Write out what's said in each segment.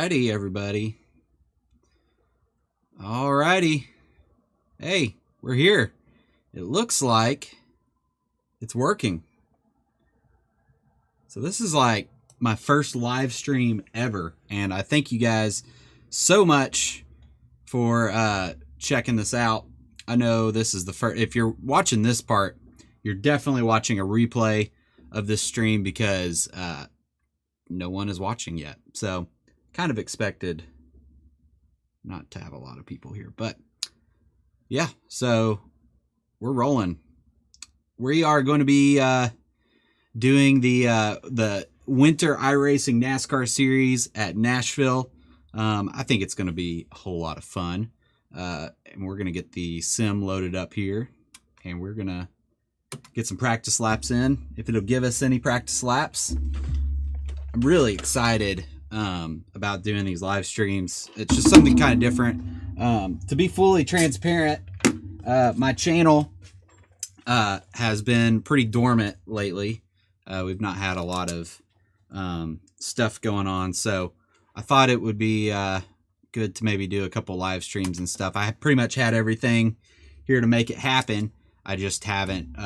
Alrighty, everybody. Alrighty. Hey, we're here. It looks like it's working. So this is like my first live stream ever, and I thank you guys so much for checking this out. I know this is the first. If you're watching this part, you're definitely watching a replay of this stream because no one is watching yet. So kind of expected not to have a lot of people here, but yeah, so we're rolling. We are going to be doing the winter iRacing NASCAR series at Nashville. I think it's going to be a whole lot of fun. And we're going to get the sim loaded up here, and we're going to get some practice laps in, if it'll give us any practice laps. I'm really excited about doing these live streams. It's just something kind of different. To be fully transparent, my channel has been pretty dormant lately. We've not had a lot of stuff going on, so I thought it would be good to maybe do a couple live streams and stuff. I pretty much had everything here to make it happen. I just haven't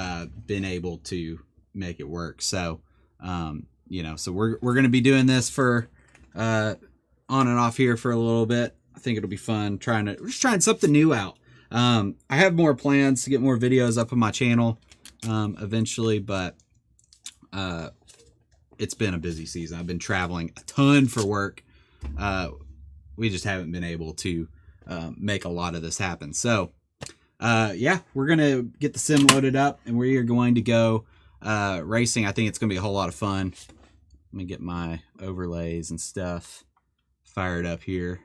been able to make it work. So, you know, so we're going to be doing this for on and off here for a little bit. I think it'll be fun we're just trying something new out. I have more plans to get more videos up on my channel eventually, but it's been a busy season. I've been traveling a ton for work. We just haven't been able to make a lot of this happen. So, yeah, we're going to get the sim loaded up, and we are going to go racing. I think it's going to be a whole lot of fun. Let me get my overlays and stuff fired up here.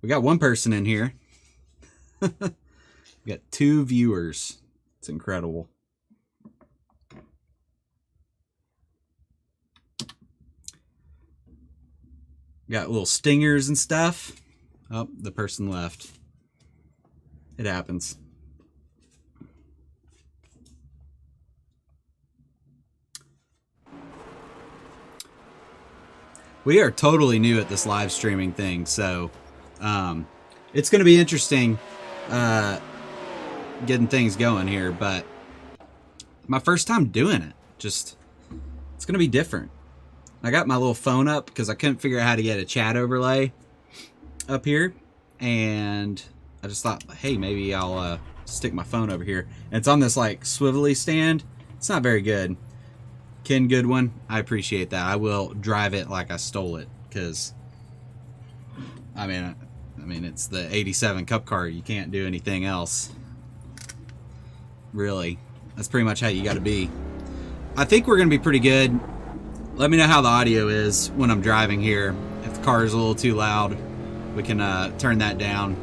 We got one person in here. We got 2 viewers. It's incredible. Got little stingers and stuff. Oh, the person left. It happens. We are totally new at this live streaming thing, so it's going to be interesting getting things going here, but my first time doing it. Just, it's going to be different. I got my little phone up because I couldn't figure out how to get a chat overlay up here, and I just thought, hey, maybe I'll stick my phone over here. And it's on this like swivelly stand. It's not very good. Ken Goodwin, I appreciate that. I will drive it like I stole it, because I mean it's the 87 Cup car. You can't do anything else, really. That's pretty much how you got to be. I think we're gonna be pretty good. Let me know how the audio is when I'm driving here. If the car is a little too loud, we can turn that down.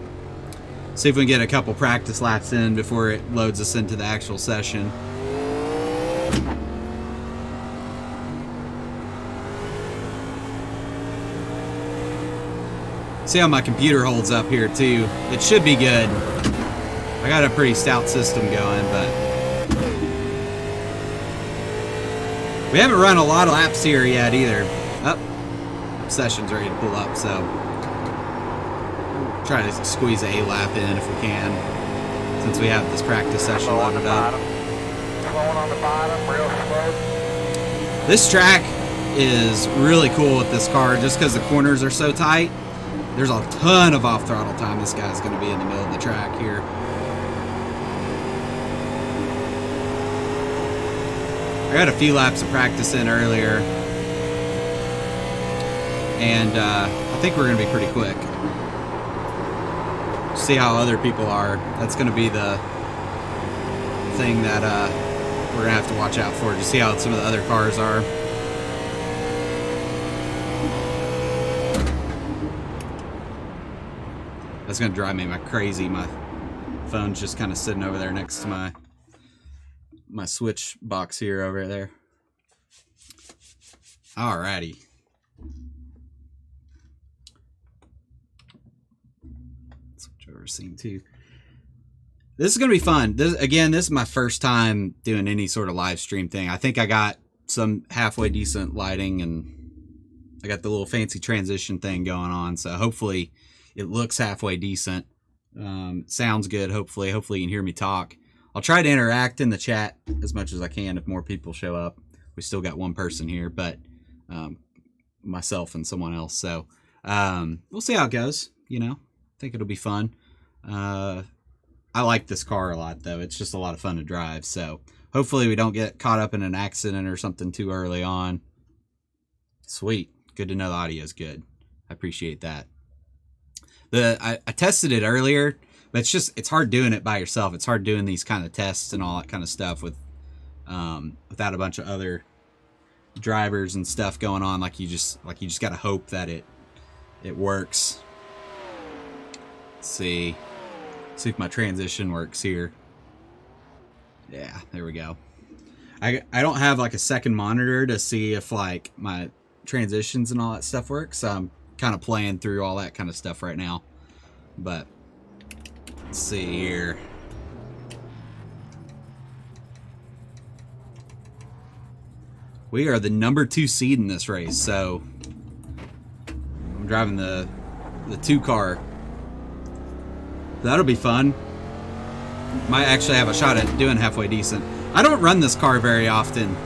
See if we can get a couple practice laps in before it loads us into the actual session. See how my computer holds up here too. It should be good. I got a pretty stout system going, but we haven't run a lot of laps here yet either. Session's ready to pull up, so try to squeeze a lap in if we can, since we have this practice session loaded up. This track is really cool with this car, just because the corners are so tight. There's a ton of off throttle time. This guy's going to be in the middle of the track here. I got a few laps of practice in earlier, and I think we're going to be pretty quick. See how other people are. That's going to be the thing that we're going to have to watch out for, to see how some of the other cars are. That's going to drive me crazy. My phone's just kind of sitting over there next to my switch box here over there. Alrighty. Switch over scene 2. This is going to be fun. This is my first time doing any sort of live stream thing. I think I got some halfway decent lighting, and I got the little fancy transition thing going on. So hopefully it looks halfway decent. Sounds good. Hopefully you can hear me talk. I'll try to interact in the chat as much as I can if more people show up. We still got one person here, but myself and someone else. So we'll see how it goes. You know, I think it'll be fun. I like this car a lot, though. It's just a lot of fun to drive. So hopefully we don't get caught up in an accident or something too early on. Sweet. Good to know the audio is good. I appreciate that. I tested it earlier, but it's hard doing it by yourself. It's hard doing these kind of tests and all that kind of stuff without a bunch of other drivers and stuff going on. Like you just got to hope that it works. Let's see if my transition works here. Yeah, there we go. I don't have like a second monitor to see if like my transitions and all that stuff works. So I'm kind of playing through all that kind of stuff right now. But let's see here. We are the number 2 seed in this race, so I'm driving the 2 car. That'll be fun. Might actually have a shot at doing halfway decent. I don't run this car very often.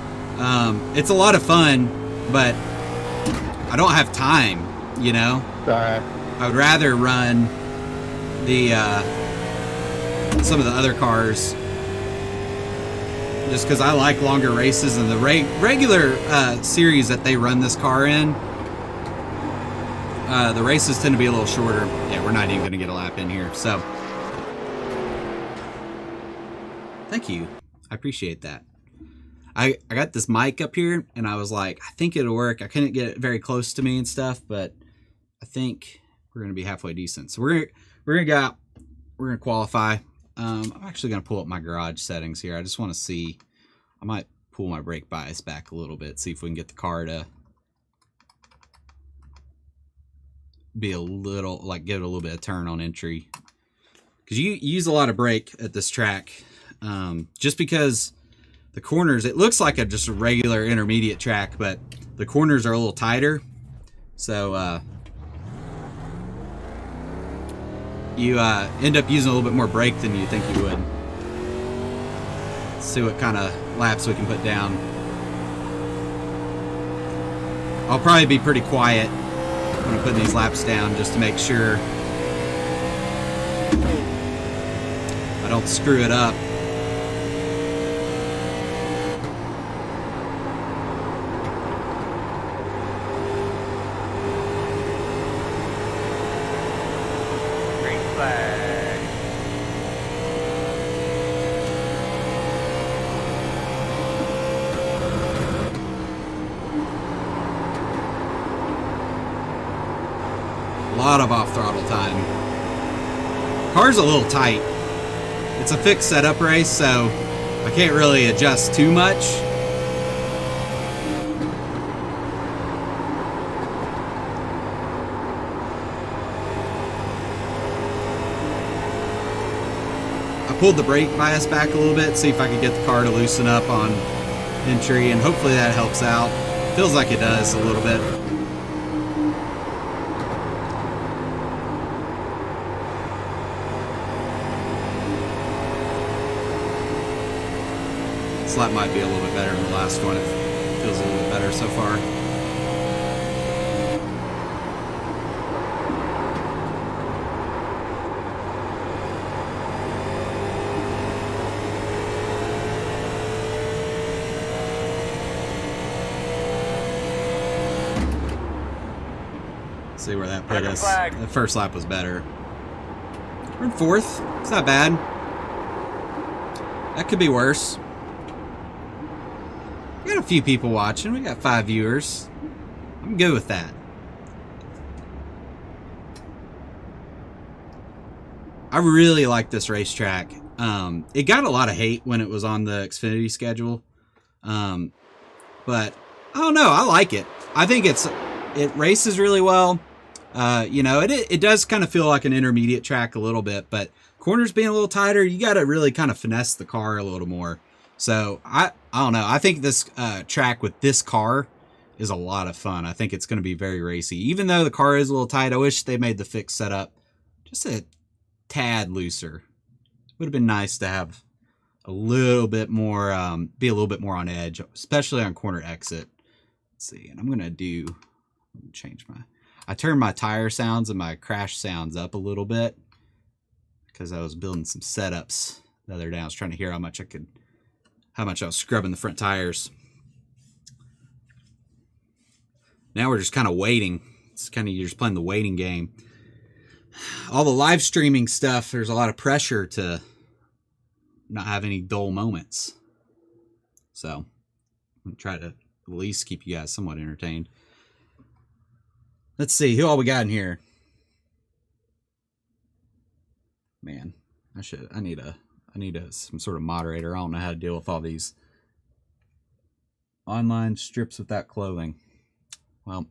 It's a lot of fun, but I don't have time, you know? Alright. I would rather run some of the other cars just because I like longer races, and the regular series that they run this car in, the races tend to be a little shorter. Yeah, we're not even going to get a lap in here. So, thank you. I appreciate that. I got this mic up here, and I was like, I think it'll work. I couldn't get it very close to me and stuff, but I think we're going to be halfway decent. So we're gonna qualify. I'm actually going to pull up my garage settings here. I just want to see. I might pull my brake bias back a little bit, see if we can get the car to be a little, like, give it a little bit of turn on entry. Because you use a lot of brake at this track. Just because the corners, it looks like just a regular intermediate track, but the corners are a little tighter. So, you end up using a little bit more brake than you think you would. Let's see what kind of laps we can put down. I'll probably be pretty quiet when I'm putting these laps down just to make sure I don't screw it up. Lot of off throttle time. Car's a little tight. It's a fixed setup race, so I can't really adjust too much. I pulled the brake bias back a little bit, see if I could get the car to loosen up on entry, and hopefully that helps out. Feels like it does a little bit. This lap might be a little bit better than the last one. It feels a little bit better so far. See where that put us. The first lap was better. We're in 4th. It's not bad. That could be worse. We got a few people watching. We got 5 viewers. I'm good with that. I really like this racetrack. It got a lot of hate when it was on the Xfinity schedule. But I don't know. I like it. I think it races really well. You know, it does kind of feel like an intermediate track a little bit, but corners being a little tighter, you got to really kind of finesse the car a little more. So I don't know. I think this track with this car is a lot of fun. I think it's going to be very racy. Even though the car is a little tight, I wish they made the fixed setup just a tad looser. Would have been nice to have a little bit more, be a little bit more on edge, especially on corner exit. Let's see, and I'm going to change I turned my tire sounds and my crash sounds up a little bit because I was building some setups the other day. I was trying to hear how much I was scrubbing the front tires. Now we're just kind of waiting. It's kind of, you're just playing the waiting game. All the live streaming stuff, there's a lot of pressure to not have any dull moments. So I'm going to try to at least keep you guys somewhat entertained. Let's see who all we got in here. Man, I need some sort of moderator. I don't know how to deal with all these online strips without clothing. Well,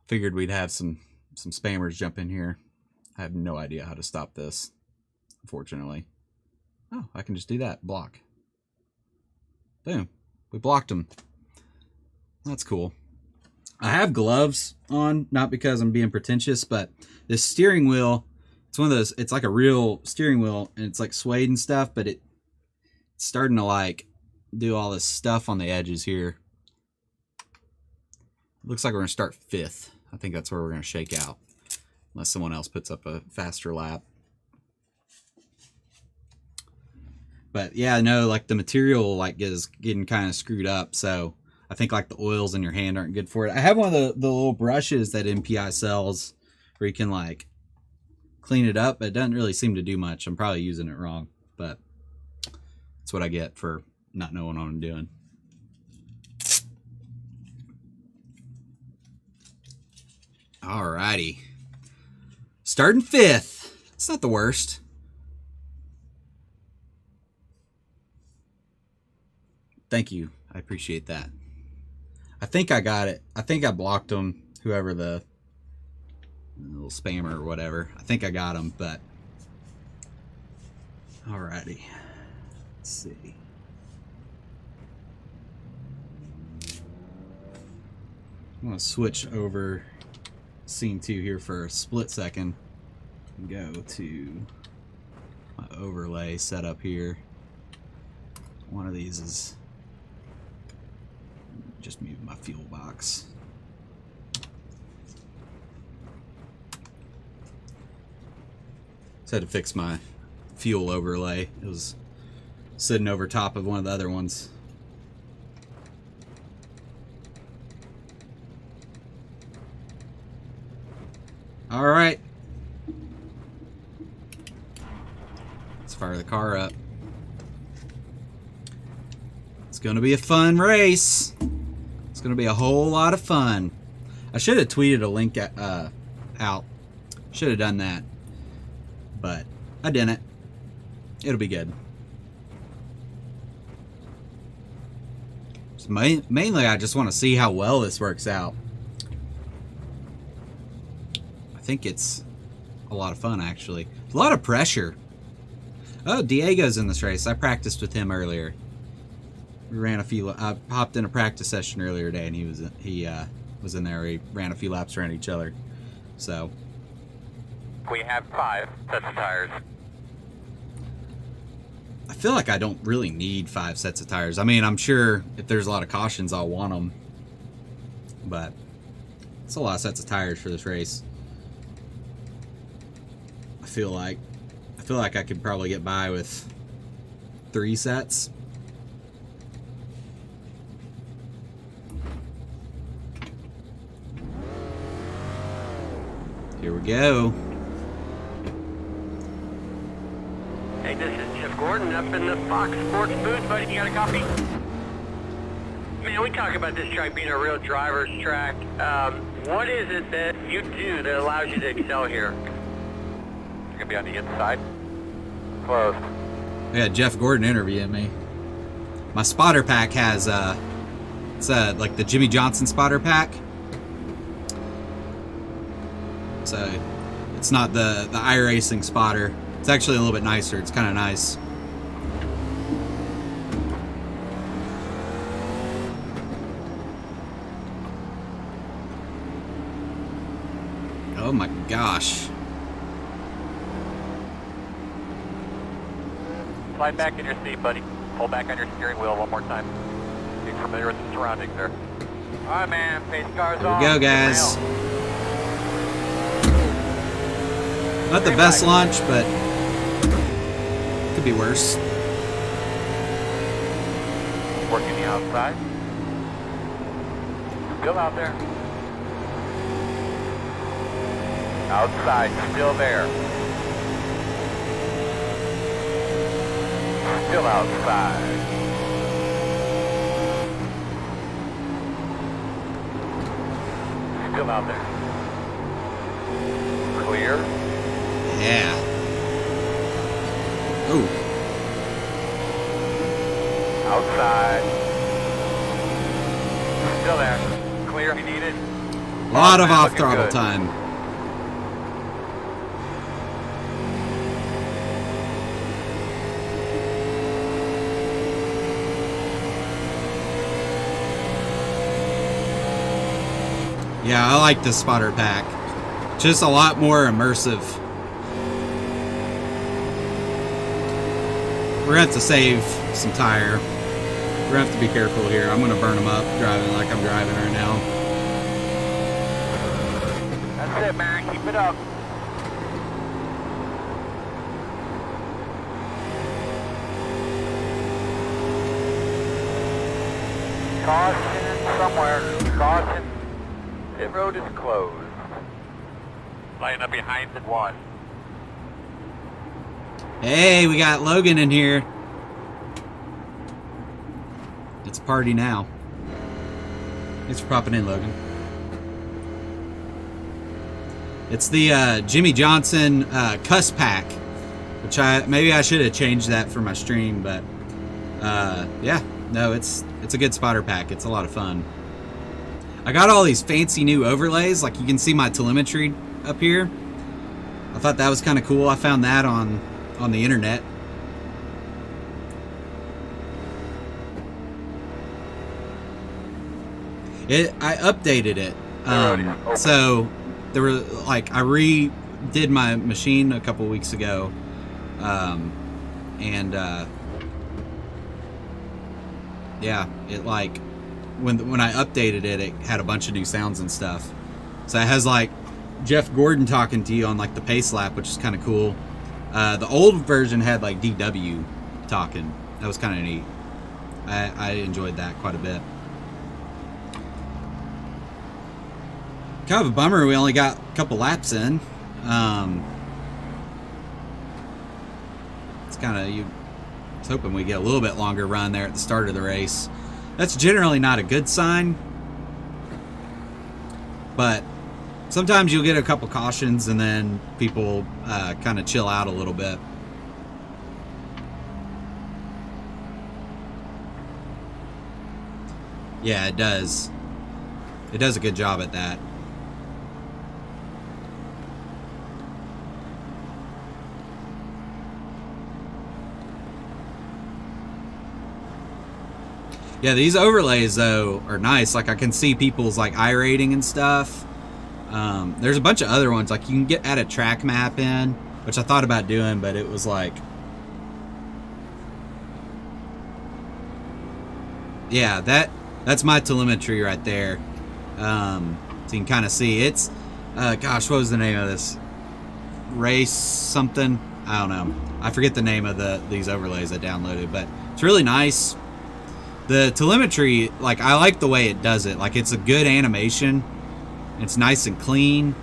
figured we'd have some spammers jump in here. I have no idea how to stop this, unfortunately. Oh, I can just do that. Block. Boom. We blocked them. That's cool. I have gloves on, not because I'm being pretentious, but this steering wheel, it's one of those, it's like a real steering wheel, and it's like suede and stuff, but it's starting to like do all this stuff on the edges here. Looks like we're going to start 5th. I think that's where we're going to shake out, unless someone else puts up a faster lap. But yeah, no, like the material like is getting kind of screwed up, so I think like the oils in your hand aren't good for it. I have one of the little brushes that MPI sells where you can like clean it up, but it doesn't really seem to do much. I'm probably using it wrong, but that's what I get for not knowing what I'm doing. Alrighty. Starting 5th. It's not the worst. Thank you. I appreciate that. I think I got it. I think I blocked them, whoever the little spammer or whatever. I think I got them, but alrighty. Let's see. I'm going to switch over scene 2 here for a split second and go to my overlay setup here. One of these is just move my fuel box. Just had to fix my fuel overlay. It was sitting over top of one of the other ones. All right. Let's fire the car up. It's going to be a fun race. It's going to be a whole lot of fun. I should have tweeted a link out. Should have done that. But I didn't. It'll be good. So mainly, I just want to see how well this works out. I think it's a lot of fun, actually. A lot of pressure. Oh, Diego's in this race. I practiced with him earlier. We ran a few. I hopped in a practice session earlier today, and he was in there. We ran a few laps around each other. So we have 5 sets of tires. I feel like I don't really need 5 sets of tires. I mean, I'm sure if there's a lot of cautions, I'll want them. But it's a lot of sets of tires for this race. I feel like I could probably get by with 3 sets. Here we go. Hey, this is Jeff Gordon up in the Fox Sports booth, buddy. You got a copy? Man, we talk about this track being a real driver's track. What is it that you do that allows you to excel here? You're gonna be on the inside. Close. I got Jeff Gordon interviewing me. My spotter pack has it's like the Jimmy Johnson spotter pack. So It's not the iRacing spotter. It's actually a little bit nicer. It's kind of nice. Oh my gosh. Slide back in your seat, buddy. Pull back on your steering wheel one more time. Be familiar with the surroundings there. All right, man. Pace cars on. Here we go, guys. Not the best launch, but could be worse. Working the outside. Still out there. Outside, still there. Still outside. Still out there. Clear. Yeah. Oh. Outside. Still there. Clear if you need it. A lot of man, off looking throttle good. time. Yeah, I like this spotter pack. Just a lot more immersive. We're gonna have to save some tire. We're gonna have to be careful here. I'm gonna burn them up driving like I'm driving right now. That's it, man. Keep it up. Caution somewhere. Caution. Pit road is closed. Line up behind it one. Hey, we got Logan in here. It's a party now. Thanks for popping in, Logan. It's the Jimmy Johnson cuss pack, which maybe I should have changed that for my stream, but yeah, no, it's a good spotter pack. It's a lot of fun. I got all these fancy new overlays, like you can see my telemetry up here. I thought that was kind of cool. I found that on the internet. I updated it. So there were like I redid my machine a couple weeks ago, and yeah, it like when I updated it, it had a bunch of new sounds and stuff. So it has like Jeff Gordon talking to you on like the pace lap, which is kind of cool. The old version had like DW talking. That was kind of neat. I enjoyed that quite a bit. Kind of a bummer we only got a couple laps in. It's kind of, I was hoping we get a little bit longer run there at the start of the race. That's generally not a good sign, but sometimes you'll get a couple cautions and then people kind of chill out a little bit. Yeah, it does. It does a good job at that. Yeah, these overlays though are nice. Like I can see people's like iRating and stuff. There's a bunch of other ones. Like you can add a track map in, which I thought about doing, but it was like, yeah, that's my telemetry right there. So you can kind of see it's, gosh, what was the name of this? Race something? I don't know. I forget the name of these overlays I downloaded, but it's really nice. The telemetry, like I like the way it does it. Like it's a good animation. It's nice and clean.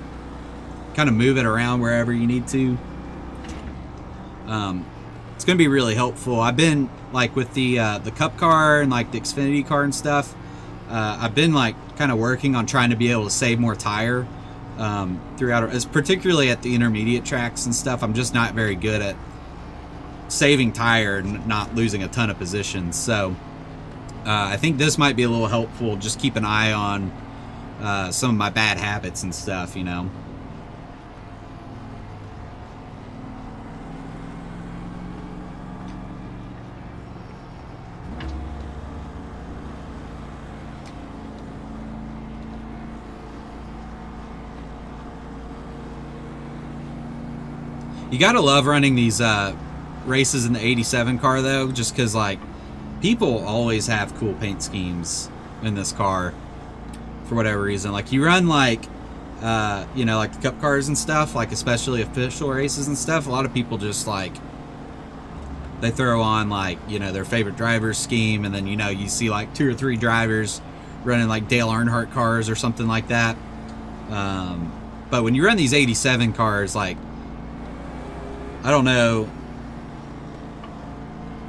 Kind of move it around wherever you need to. It's gonna be really helpful. I've been like with the Cup car and like the Xfinity car and stuff. I've been like kind of working on trying to be able to save more tire throughout, as particularly at the intermediate tracks and stuff. I'm just not very good at saving tire and not losing a ton of positions. So I think this might be a little helpful. Just keep an eye on some of my bad habits and stuff, you know. You gotta love running these races in the 87 car though, just because like people always have cool paint schemes in this car for whatever reason. Like you run like you know, like the cup cars and stuff, like especially official races and stuff, a lot of people just like they throw on like, you know, their favorite driver's scheme, and then, you know, you see like 2 or 3 drivers running like Dale Earnhardt cars or something like that. But when you run these 87 cars, like, I don't know,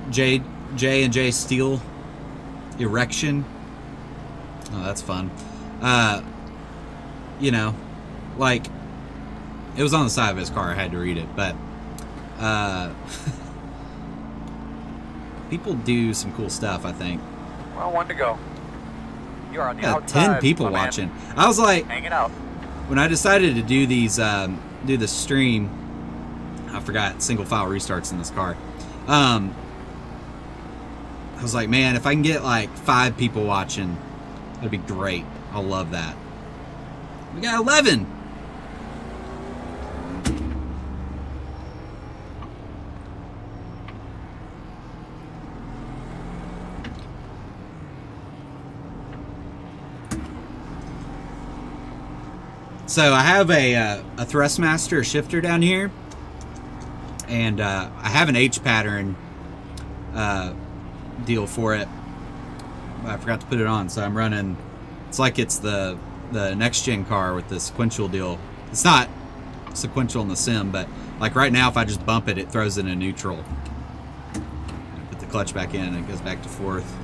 J and J Steel Erection. Oh, that's fun. You know, like, it was on the side of his car. I had to read it, but people do some cool stuff, I think. Well, 1 to go. You're on the outside. 10 people watching. I was like, hanging out. when I decided to do these, do the stream, I forgot single file restarts in this car. I was like, man, if I can get like 5 people watching, that'd be great. I'll love that. We got 11. So I have a Thrustmaster shifter down here, and I have an H pattern deal for it. I forgot to put it on, so I'm running. It's like it's the next gen car with the sequential deal. It's not sequential in the sim, but like right now, if I just bump it, it throws it in neutral. Put the clutch back in, and it goes back to fourth.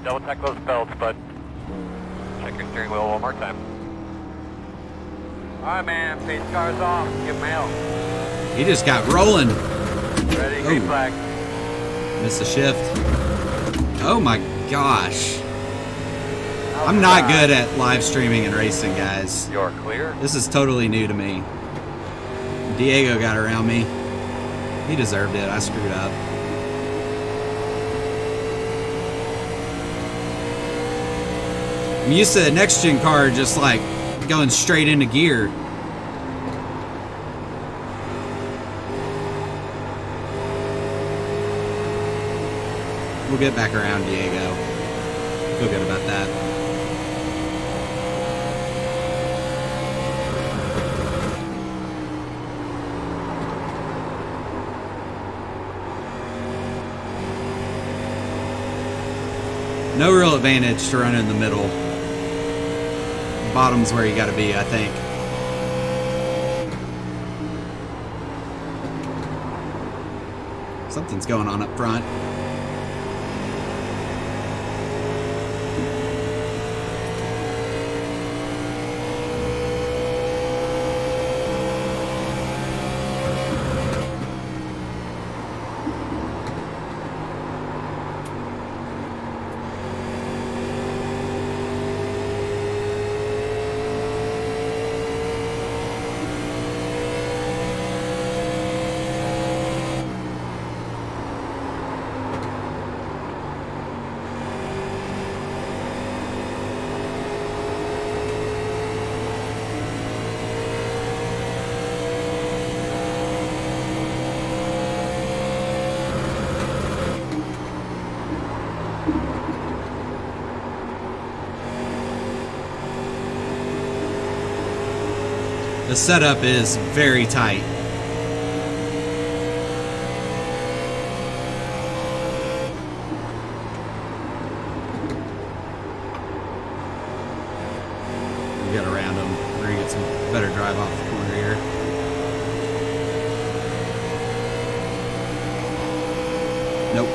Double check those belts, bud. Check your steering wheel one more time. Alright, man. Pace car's off. Give mail. He just got rolling. Ready, green flag. Missed the shift. Oh my gosh. I'm not good at live streaming and racing, guys. You're clear. This is totally new to me. Diego got around me. He deserved it. I screwed up. I'm used to the next gen car just like going straight into gear. We'll get back around, Diego. Feel good about that. No real advantage to run in the middle. Bottom's where you gotta be, I think. Something's going on up front. The setup is very tight. We got around them. We're gonna get some better drive off the corner here. Nope.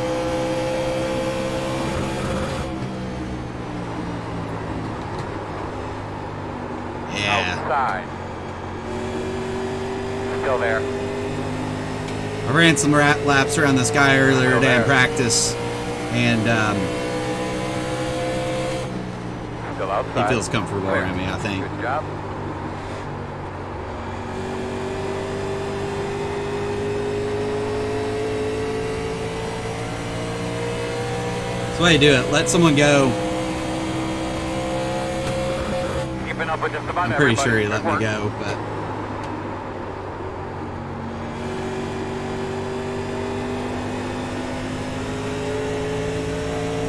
Yeah. Outside. Still there. I ran some laps around this guy earlier today in practice, and Still outside. he feels comfortable around me, I think. Good job. That's the way you do it. Let someone go. Keeping up with just about I'm pretty everybody. sure he let Good me work. go, but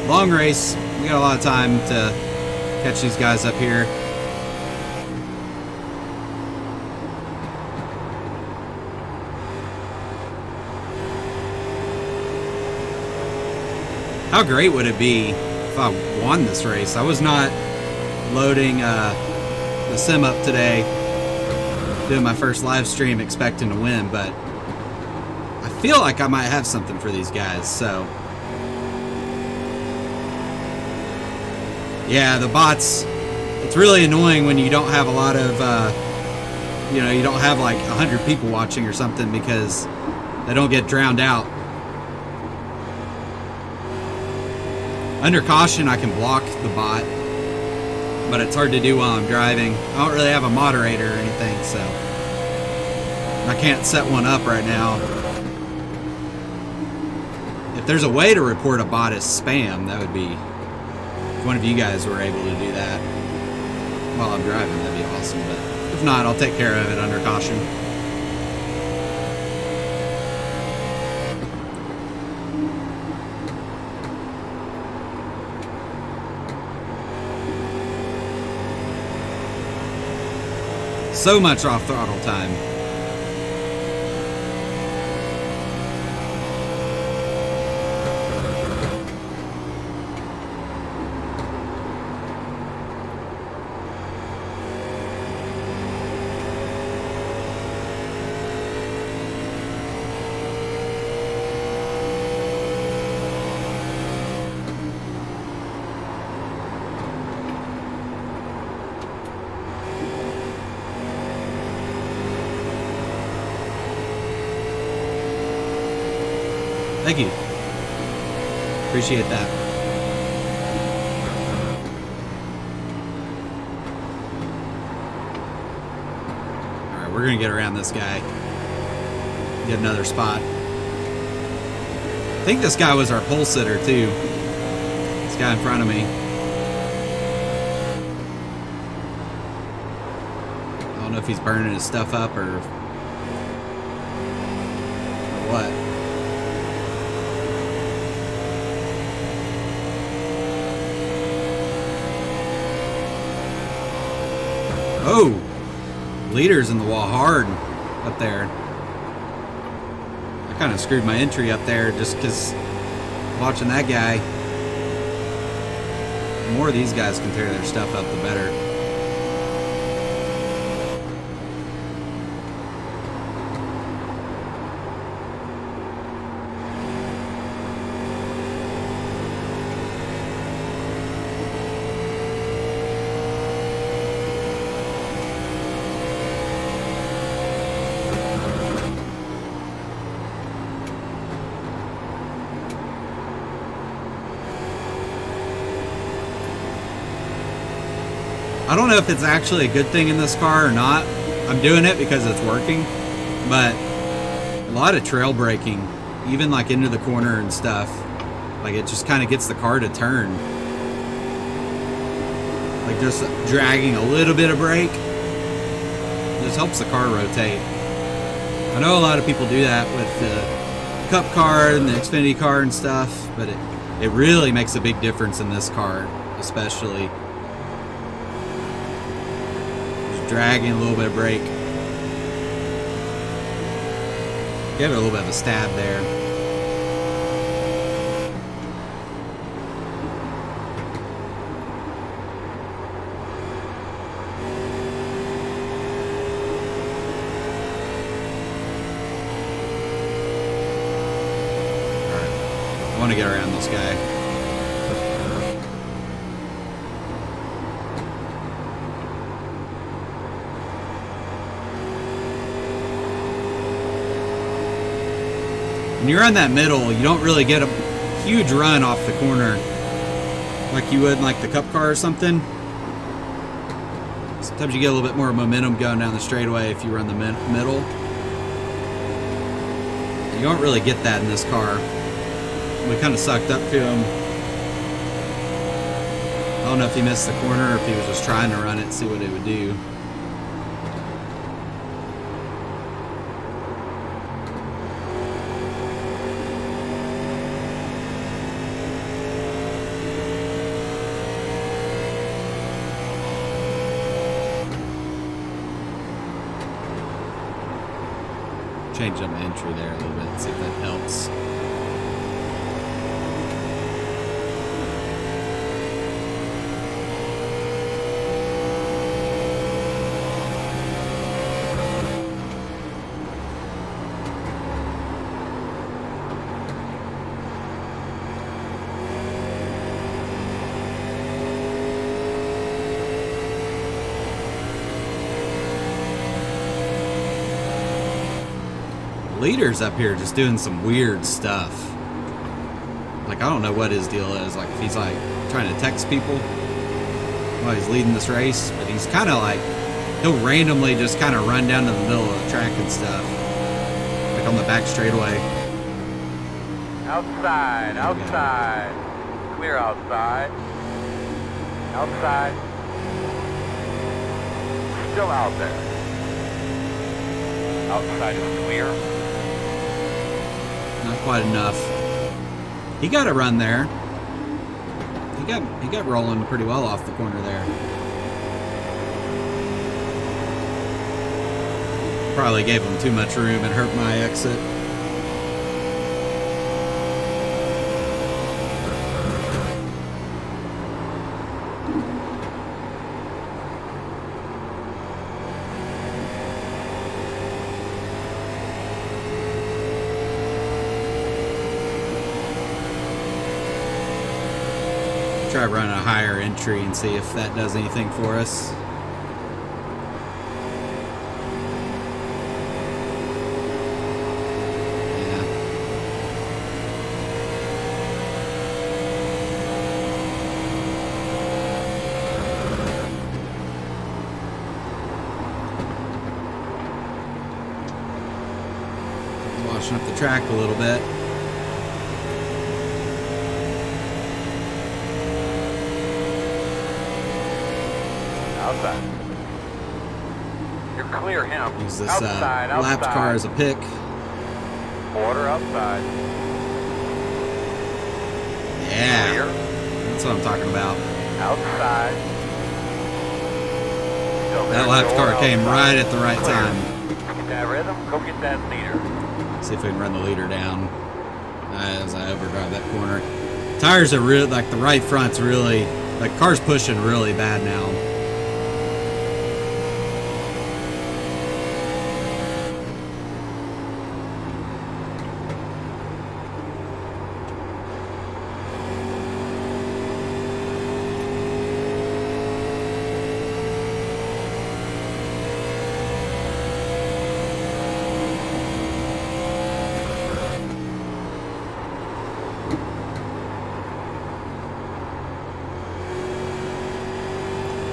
long race. We got a lot of time to catch these guys up here. How great would it be if I won this race? I was not loading the sim up today, doing my first live stream expecting to win, but I feel like I might have something for these guys, so. Yeah, the bots, it's really annoying when you don't have a lot of, you know, you don't have like 100 people watching or something because they don't get drowned out. Under caution, I can block the bot, but it's hard to do while I'm driving. I don't really have a moderator or anything, so I can't set one up right now. If there's a way to report a bot as spam, that would be, if one of you guys were able to do that while I'm driving, that'd be awesome. But if not, I'll take care of it under caution. So much off throttle time. Thank you. Appreciate that. Alright, we're gonna get around this guy. Get another spot. I think this guy was our pole sitter too. This guy in front of me. I don't know if he's burning his stuff up or what. Oh, leader's in the wall hard up there. I kind of screwed my entry up there just because watching that guy. The more these guys can tear their stuff up, the better. I don't know if it's actually a good thing in this car or not. I'm doing it because it's working, but a lot of trail braking, even like into the corner and stuff, like it just kind of gets the car to turn. Like just dragging a little bit of brake just helps the car rotate. I know a lot of people do that with the Cup car and the Xfinity car and stuff, but it really makes a big difference in this car, especially. Dragging a little bit of brake. Give it a little bit of a stab there. Alright. I want to get around this guy. When you're in that middle, you don't really get a huge run off the corner like you would in like the Cup car or something. Sometimes you get a little bit more momentum going down the straightaway if you run the middle. You don't really get that in this car. We kind of sucked up to him. don't know if he missed the corner or if he was just trying to run it, see what it would do. Change up my entry there a little bit, see if that helps. Leader's up here just doing some weird stuff. Like, I don't know what his deal is. Like, if he's like trying to text people while he's leading this race, but he's kind of like, he'll randomly just kind of run down to the middle of the track and stuff, like on the back straightaway. Outside, outside. Clear outside. Outside. Still out there. Outside is clear. Not quite enough. He got a run there. He got rolling pretty well off the corner there. Probably gave him too much room and hurt my exit. Try running a higher entry and see if that does anything for us. Yeah. Washing up the track a little bit. Outside. You're clear him. Use this outside, lap outside. car as a pick. Order outside. Yeah. Clear. That's what I'm talking about. Outside. Still there. That lap Door car came outside. right at the right Clear. time. Get that rhythm. Go get that leader. See if we can run the leader down as I overdrive that corner. Tires are real, like the right front's really, like car's pushing really bad now.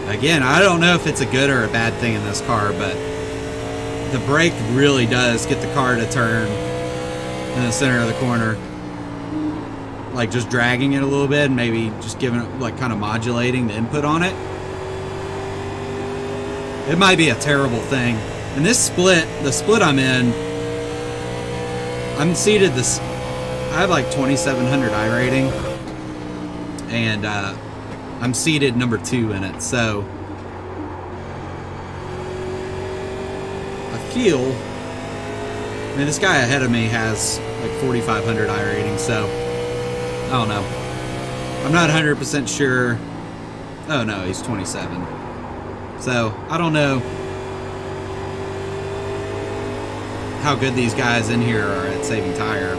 Again, I don't know if it's a good or a bad thing in this car, but the brake really does get the car to turn in the center of the corner. Like just dragging it a little bit and maybe just giving it, like kind of modulating the input on it. It might be a terrible thing. And this split, the split I'm in, I'm seated this, I have like 2,700 iRating. And, I'm seated number 2 in it, so I feel, I mean, this guy ahead of me has like 4,500 iRating, so I don't know. I'm not 100% sure. Oh no, he's 27. So I don't know how good these guys in here are at saving tire.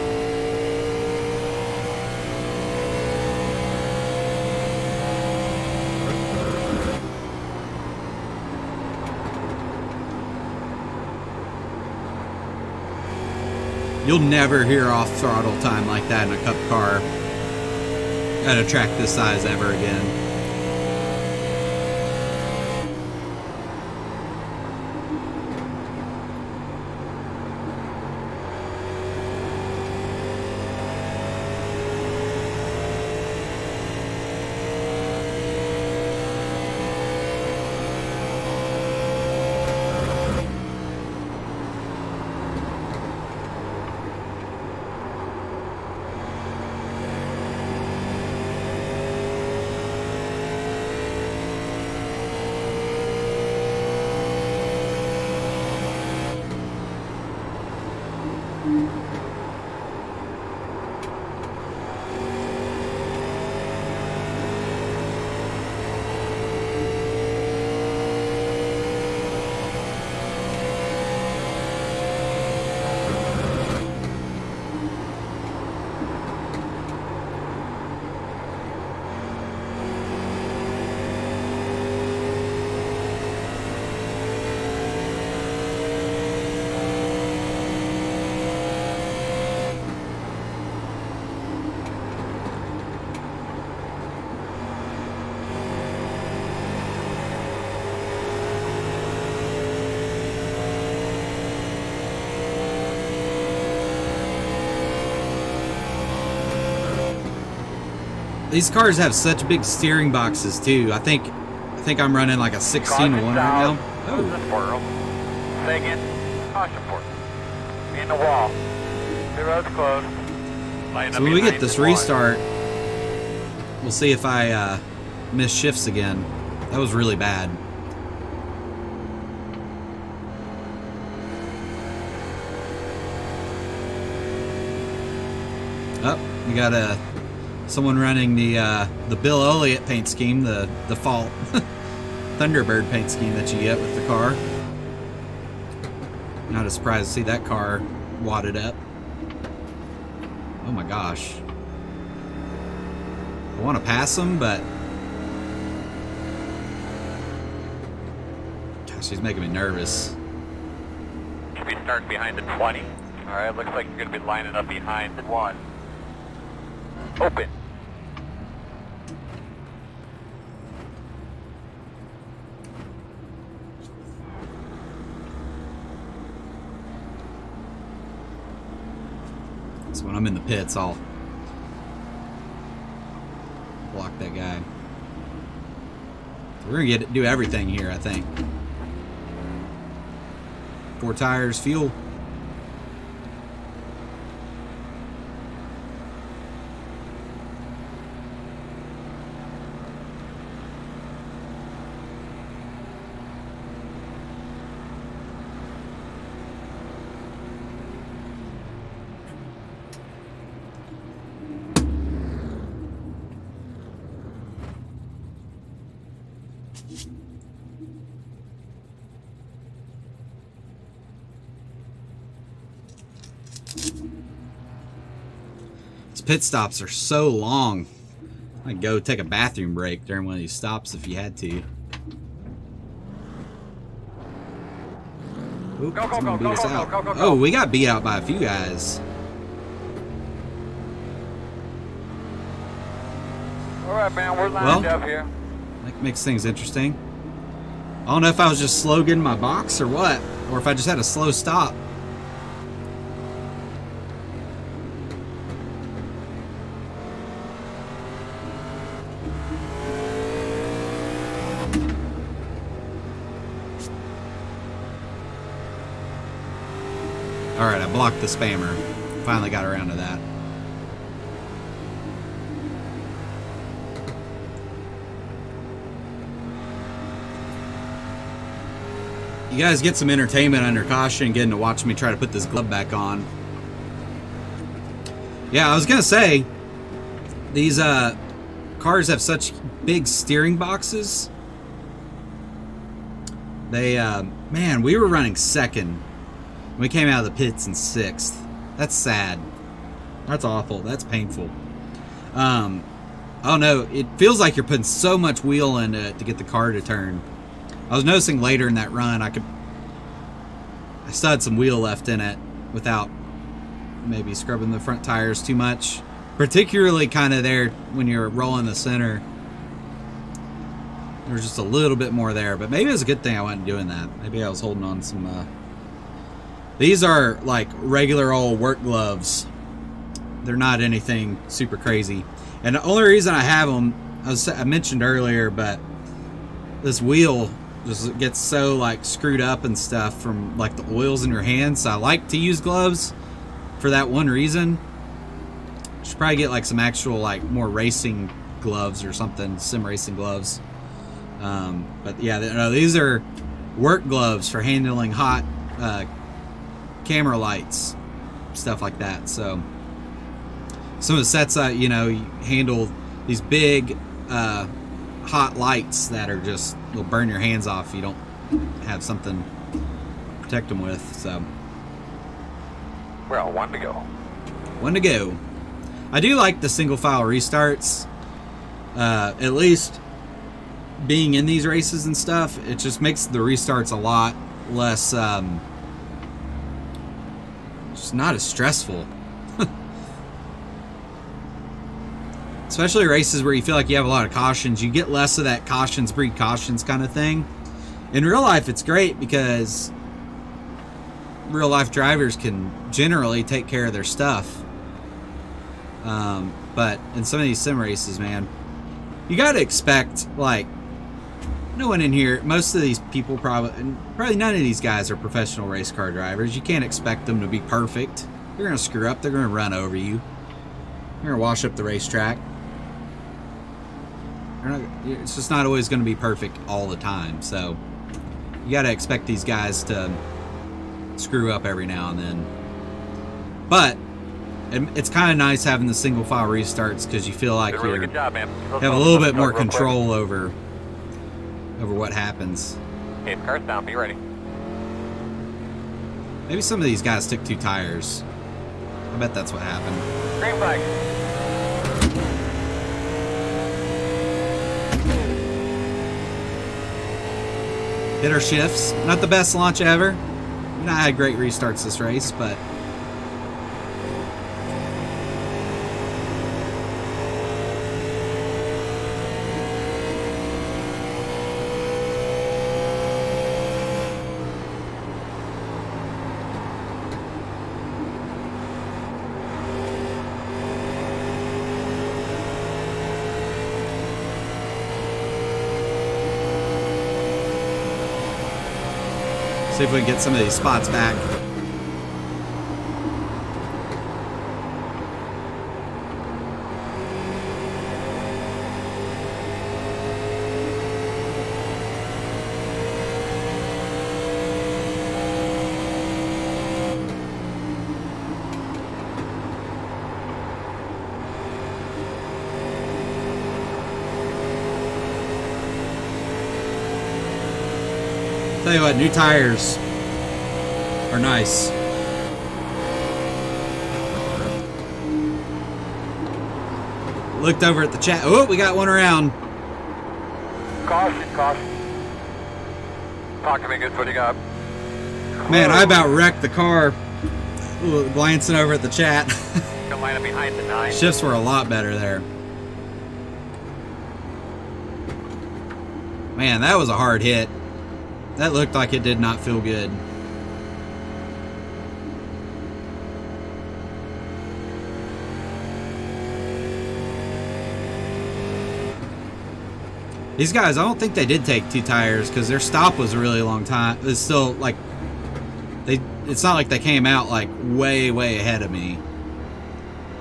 You'll never hear off throttle time like that in a cup car at a track this size ever again. These cars have such big steering boxes too. I think I'm running like a 16 to 1 right now. Oh. Second, caution port. In the wall. The road's closed. So when we get this restart, we'll see if I miss shifts again. That was really bad. Oh, we got someone running the Bill Elliott paint scheme, the default Thunderbird paint scheme that you get with the car. Not a surprise to see that car wadded up. Oh my gosh. I want to pass him, but gosh, he's making me nervous. Should be starting behind the 20. Alright, looks like you're going to be lining up behind the 1. Open. So when I'm in the pits, I'll block that guy. So we're gonna do everything here, I think. 4 tires, fuel. These pit stops are so long. I'd go take a bathroom break during one of these stops if you had to. Oops, Go, go, go, go, go, go. Oh, we got beat out by a few guys. Alright, man, we're lined up here. That makes things interesting. I don't know if I was just slow getting my box or what, or if I just had a slow stop. Alright, I blocked the spammer. Finally got around to that. You guys get some entertainment under caution getting to watch me try to put this glove back on. Yeah, I was gonna say, these cars have such big steering boxes. They, man, we were running second. We came out of the pits in 6th. That's sad. That's awful. That's painful. I don't know. It feels like you're putting so much wheel into it to get the car to turn. I was noticing later in that run, I still had some wheel left in it without maybe scrubbing the front tires too much. Particularly kind of there when you're rolling the center. There was just a little bit more there, but maybe it was a good thing I wasn't doing that. Maybe I was holding on some... These are like regular old work gloves. They're not anything super crazy. And the only reason I have them, I mentioned earlier, but this wheel just gets so like screwed up and stuff from like the oils in your hands. So I like to use gloves for that one reason. Should probably get like some actual like more racing gloves or something, sim racing gloves. But yeah, no, these are work gloves for handling hot camera lights, stuff like that. So some of the sets, you know, you handle these big hot lights that are just, will burn your hands off if you don't have something to protect them with. So well, 1 to go. 1 to go. I do like the single file restarts. At least being in these races and stuff, it just makes the restarts a lot less just not as stressful. Especially races where you feel like you have a lot of cautions. You get less of that cautions breed cautions kind of thing. In real life, it's great because real life drivers can generally take care of their stuff. but in some of these sim races, man, you got to expect, like, no one in here, most of these people probably none of these guys are professional race car drivers. You can't expect them to be perfect. They're going to screw up. They're going to run over you. They're going to wash up the racetrack. It's just not always going to be perfect all the time. So you got to expect these guys to screw up every now and then. But it's kind of nice having the single file restarts because you feel like Really you good job, man. have a little bit more control over what happens. Okay, car's down. Be ready. Maybe some of these guys took 2 tires. I bet that's what happened. Green flag. Hit our shifts. Not the best launch ever. You know, I had great restarts this race, but see if we can get some of these spots back. Tell you what, new tires are nice. Looked over at the chat. Oh, we got one around. Caution, caution. Talk to me, good. What do you got? Man, I about wrecked the car. Ooh, glancing over at the chat. Gonna line up behind the 9. Shifts were a lot better there. Man, that was a hard hit. That looked like it did not feel good. These guys, I don't think they did take 2 tires because their stop was a really long time. It's still like it's not like they came out like way ahead of me.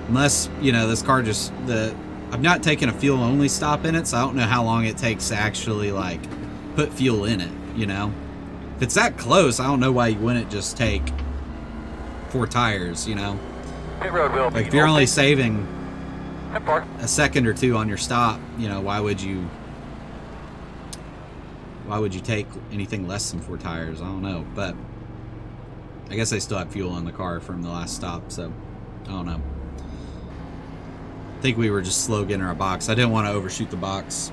Unless, you know, this car just I've not taken a fuel only stop in it, so I don't know how long it takes to actually like put fuel in it, you know. If it's that close, I don't know why you wouldn't just take 4 tires, you know. Pit road will be Like if you're only saving Pit park. a second or 2 on your stop, you know, why would you take anything less than 4 tires? I don't know, but I guess they still have fuel in the car from the last stop, so I don't know. I think we were just slow getting our box. I didn't want to overshoot the box.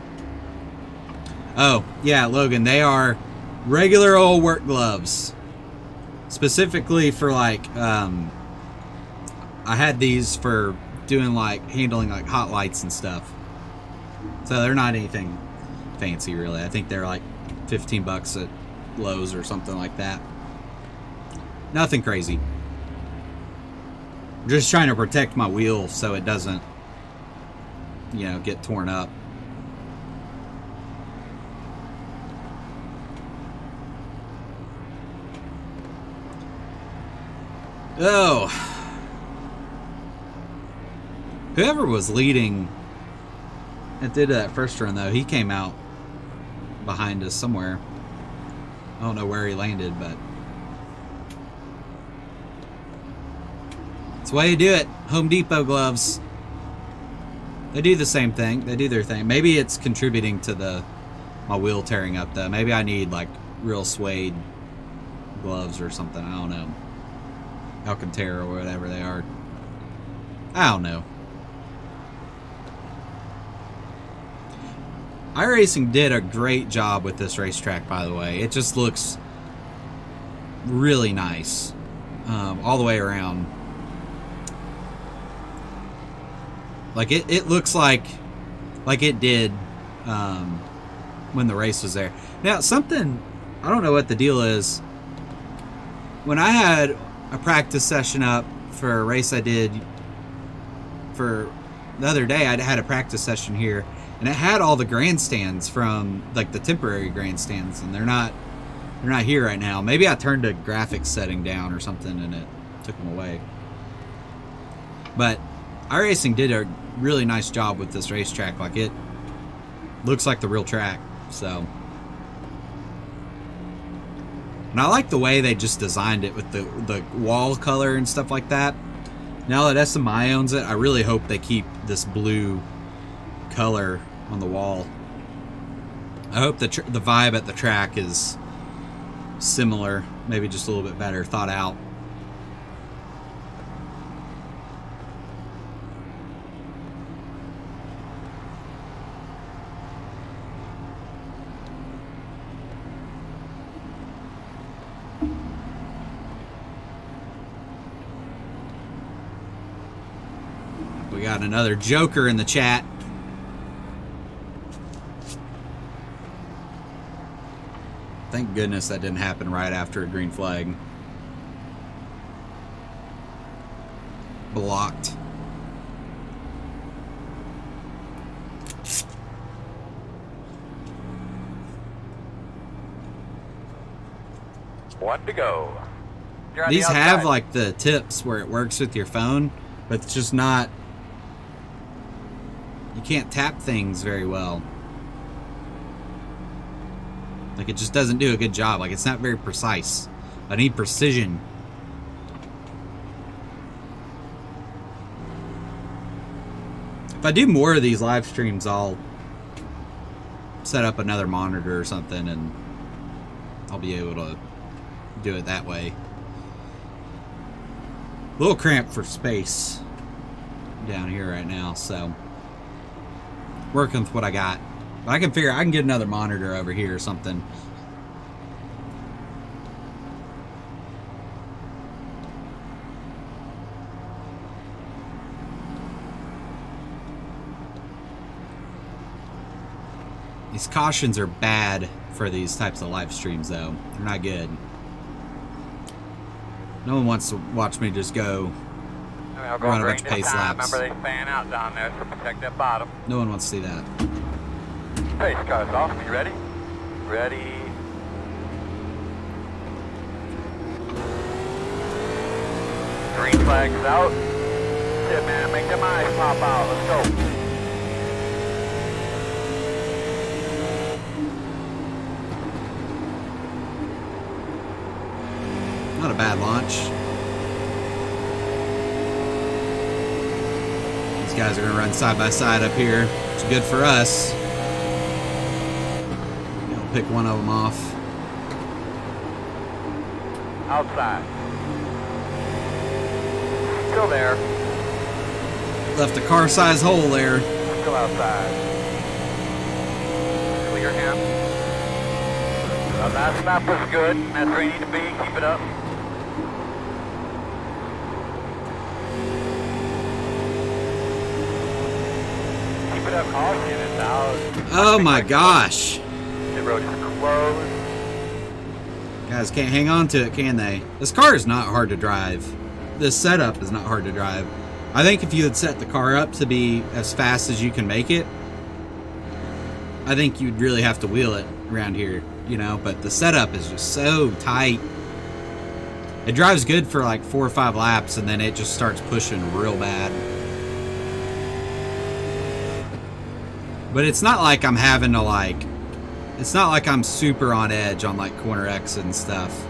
Oh, yeah, Logan, they are regular old work gloves. Specifically for like, I had these for doing like, handling like hot lights and stuff. So they're not anything fancy really. I think they're like $15 at Lowe's or something like that. Nothing crazy. I'm just trying to protect my wheel so it doesn't, you know, get torn up. Oh. Whoever was leading at the end of that first run, though, he came out behind us somewhere. I don't know where he landed, but it's the way you do it. Home Depot gloves. They do the same thing. They do their thing. Maybe it's contributing to my wheel tearing up, though. Maybe I need, like, real suede gloves or something. I don't know. Alcantara or whatever they are. I don't know. iRacing did a great job with this racetrack, by the way. It just looks really nice all the way around. Like it looks like it did when the race was there. Now, something, I don't know what the deal is. When I had a practice session up for a race I did for the other day I had a practice session here, and it had all the grandstands from like the temporary grandstands, and they're not here right now. Maybe I turned a graphics setting down or something and it took them away. But iRacing did a really nice job with this racetrack. Like, it looks like the real track. So, and I like the way they just designed it with the wall color and stuff like that. Now that SMI owns it, I really hope they keep this blue color on the wall. I hope the vibe at the track is similar, maybe just a little bit better thought out. We got another joker in the chat. Thank goodness that didn't happen right after a green flag. Blocked. One to go. These have like the tips where it works with your phone, but it's just not. You can't tap things very well. Like, it just doesn't do a good job. Like, it's not very precise. I need precision. If I do more of these live streams, I'll set up another monitor or something and I'll be able to do it that way. A little cramped for space down here right now, so working with what I got. But I can figure I can get another monitor over here or something. These cautions are bad for these types of live streams, though. They're not good. No one wants to watch me just go run a bunch of pace laps. Remember, they fan out down there, so protect that bottom. No one wants to see that. Pace car's off. You ready? Ready. Green flag's out. Shit, man, make them eyes pop out. Let's go. Not a bad launch. These guys are going to run side by side up here. It's good for us. I'll pick one of them off. Outside. Still there. Left a car-sized hole there. Still outside. Clear him. That lap was good. That's where you need to be. Keep it up. Keep it up. Caution is out. Oh my gosh. The road is closed. Guys can't hang on to it, can they? This car is not hard to drive. This setup is not hard to drive. I think if you had set the car up to be as fast as you can make it, I think you'd really have to wheel it around here, you know, but the setup is just so tight. It drives good for like 4 or 5 laps and then it just starts pushing real bad. But it's not like I'm having to like, it's not like I'm super on edge on like corner X and stuff.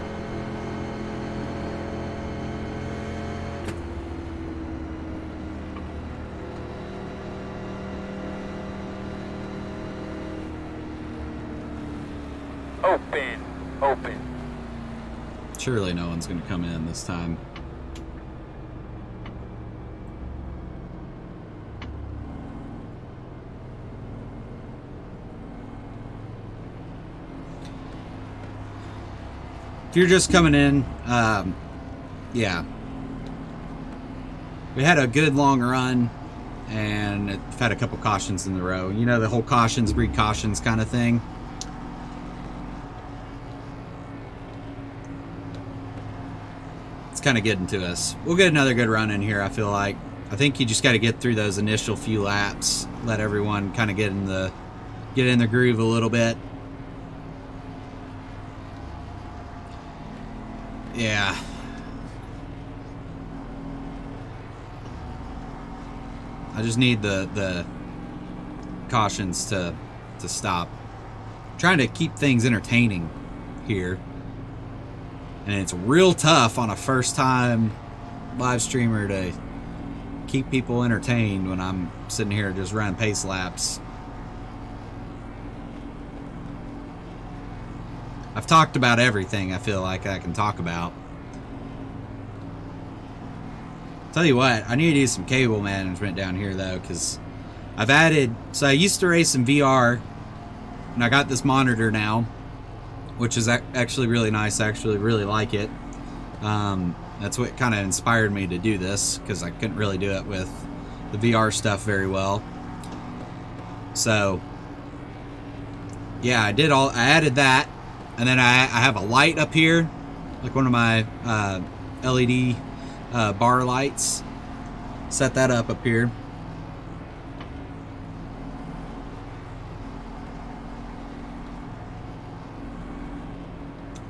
Open. Surely no one's going to come in this time. If you're just coming in, yeah. We had a good long run, and I've had a couple cautions in the row. You know, the whole cautions breed cautions kind of thing. It's kind of getting to us. We'll get another good run in here, I feel like. I think you just got to get through those initial few laps, let everyone kind of get in the groove a little bit. Yeah. I just need the cautions to stop. I'm trying to keep things entertaining here. And it's real tough on a first-time live streamer to keep people entertained when I'm sitting here just running pace laps. I've talked about everything I feel like I can talk about. Tell you what, I need to do some cable management down here though, because I've added, so I used to race in VR, and I got this monitor now, which is actually really nice. I actually really like it. That's what kind of inspired me to do this, because I couldn't really do it with the VR stuff very well. So yeah, I added that, and then I have a light up here, like one of my LED bar lights. Set that up here.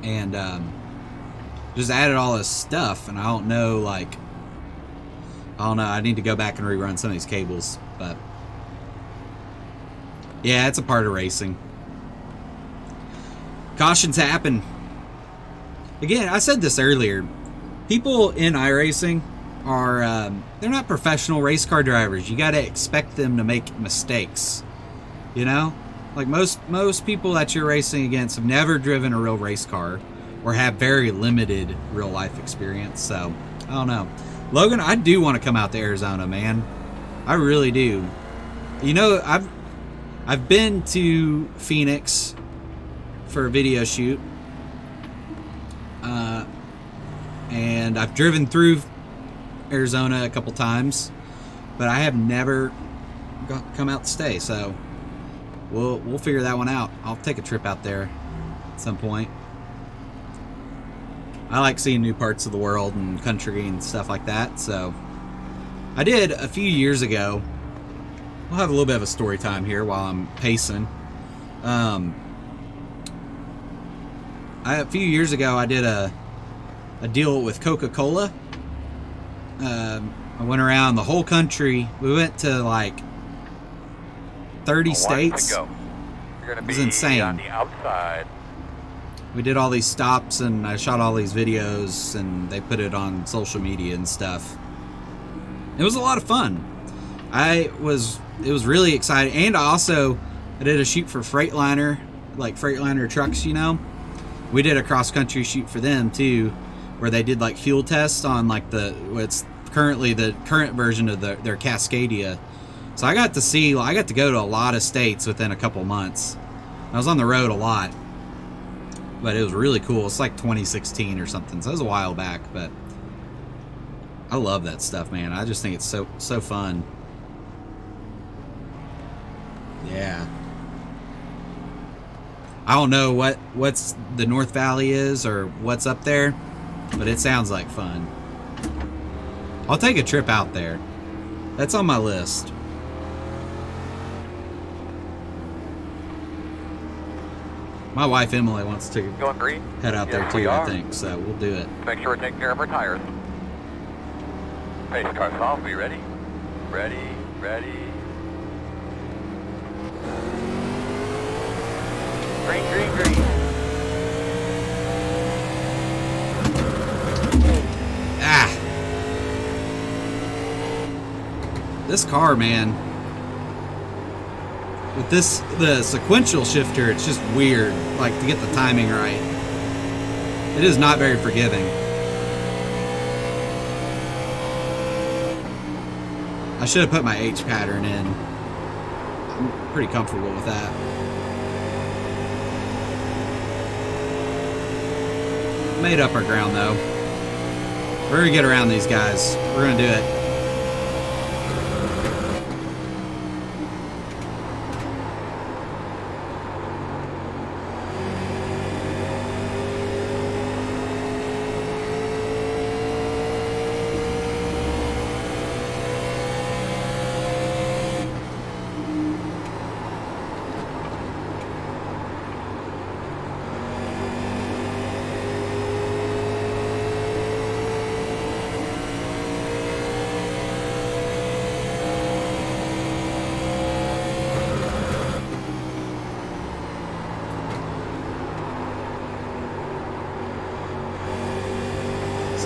And just added all this stuff, and I don't know, I need to go back and rerun some of these cables, but yeah, it's a part of racing. Cautions happen. Again, I said this earlier. People in iRacing are, they're not professional race car drivers. You got to expect them to make mistakes. You know? Like most people that you're racing against have never driven a real race car or have very limited real life experience. So, I don't know. Logan, I do want to come out to Arizona, man. I really do. You know, I've been to Phoenix for a video shoot. And I've driven through Arizona a couple times, but I have never come out to stay. So we'll figure that one out. I'll take a trip out there at some point. I like seeing new parts of the world and country and stuff like that. So I did a few years ago. We'll have a little bit of a story time here while I'm pacing. A few years ago, I did a deal with Coca-Cola. I went around the whole country. We went to like 30 states. You're gonna it was be insane. On the outside. We did all these stops, and I shot all these videos, and they put it on social media and stuff. It was a lot of fun. It was really exciting. And I did a shoot for Freightliner, like Freightliner trucks, you know. We did a cross-country shoot for them too, where they did like fuel tests on like what's currently the current version of their Cascadia. So I got to go to a lot of states within a couple months. I was on the road a lot, but it was really cool. It's like 2016 or something, so it was a while back, but I love that stuff, man. I just think it's so fun. Yeah. I don't know what's the North Valley is or what's up there, but it sounds like fun. I'll take a trip out there. That's on my list. My wife Emily wants to head out there too, I think, so we'll do it. Make sure we're taking care of our tires. Pace car off, be ready? Ready. Green. Ah! This car, man. With the sequential shifter, it's just weird, like to get the timing right. It is not very forgiving. I should have put my H pattern in. I'm pretty comfortable with that. Made up our ground though. We're gonna get around these guys. We're gonna do it.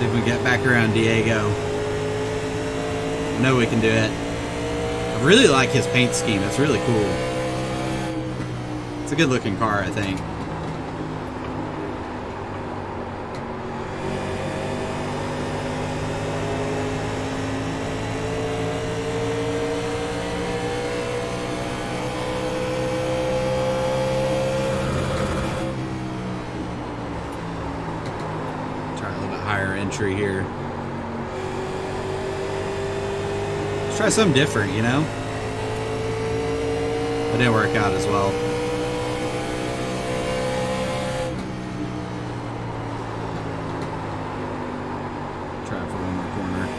See if we get back around Diego. I know we can do it. I really like his paint scheme. It's really cool. It's a good looking car, I think. Entry here. Let's try something different, you know? It didn't work out as well. Try for one more corner.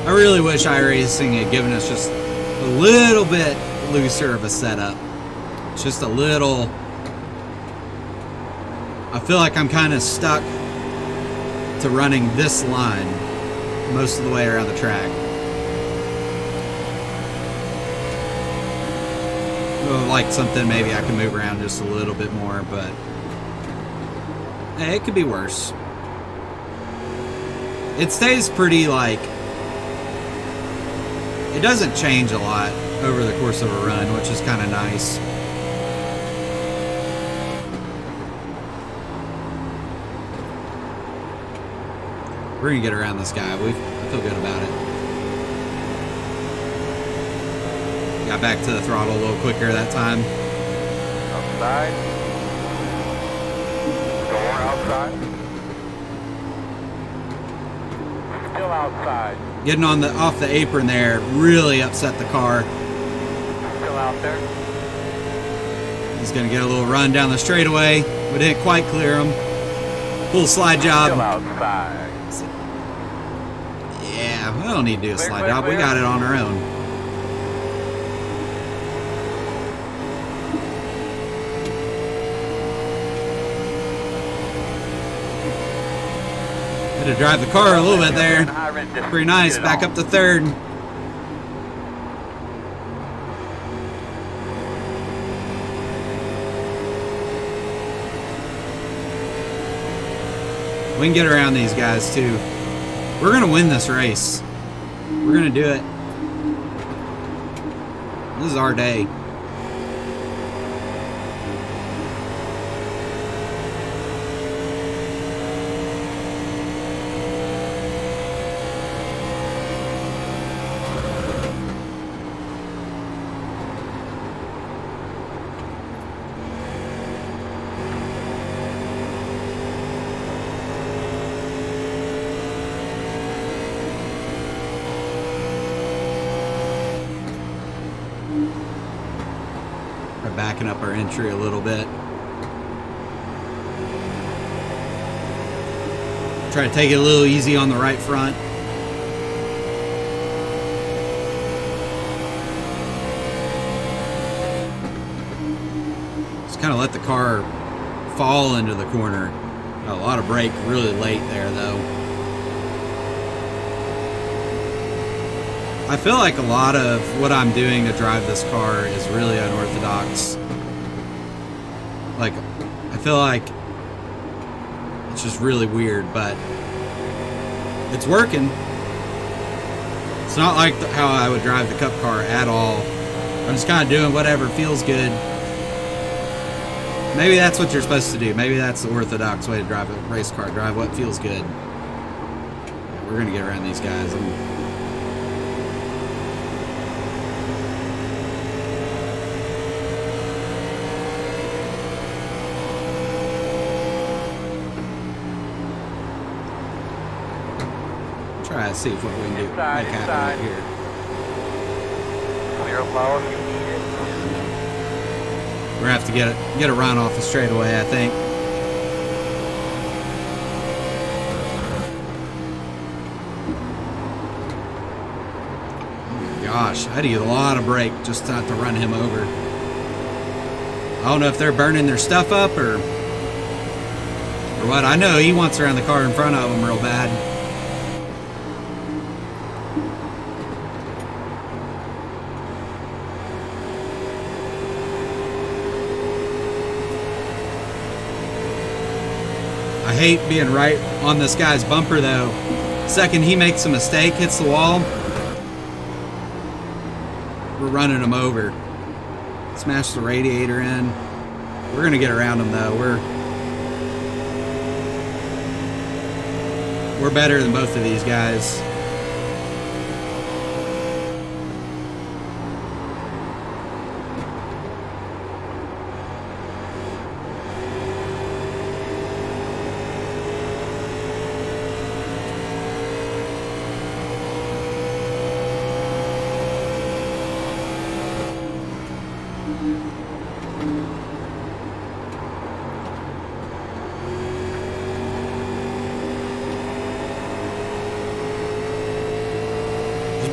I really wish iRacing had given us just a little bit looser of a setup. Just a little. I feel like I'm kind of stuck to running this line most of the way around the track. I would like something maybe I can move around just a little bit more, but hey, it could be worse. It stays pretty like. It doesn't change a lot over the course of a run, which is kind of nice. We're going to get around this guy. I feel good about it. Got back to the throttle a little quicker that time. Outside. Door outside. Still outside. Getting on off the apron there really upset the car. Still out there. He's going to get a little run down the straightaway. We didn't quite clear him. Full slide job. Still outside. Yeah, we don't need to do a slide job. We got it on our own. Had to drive the car a little bit there. Pretty nice. Back up to third. We can get around these guys too. We're going to win this race. We're going to do it. This is our day. Backing up our entry a little bit. Try to take it a little easy on the right front. Just kind of let the car fall into the corner. Got a lot of brake really late there though. I feel like a lot of what I'm doing to drive this car is really unorthodox. Like, I feel like it's just really weird, but it's working. It's not like how I would drive the Cup car at all. I'm just kind of doing whatever feels good. Maybe that's what you're supposed to do. Maybe that's the orthodox way to drive a race car. Drive what feels good. Yeah, we're going to get around these guys. Try to see if what we can do Inside, make happen right here. Clear low if you need it. We're gonna have to get a run off the straightaway, I think. Oh my gosh, I had to get a lot of brake just not to run him over. I don't know if they're burning their stuff up or what. I know he wants around the car in front of him real bad. I hate being right on this guy's bumper though. Second he makes a mistake, hits the wall, we're running him over. Smash the radiator in. We're gonna get around him though. We're better than both of these guys.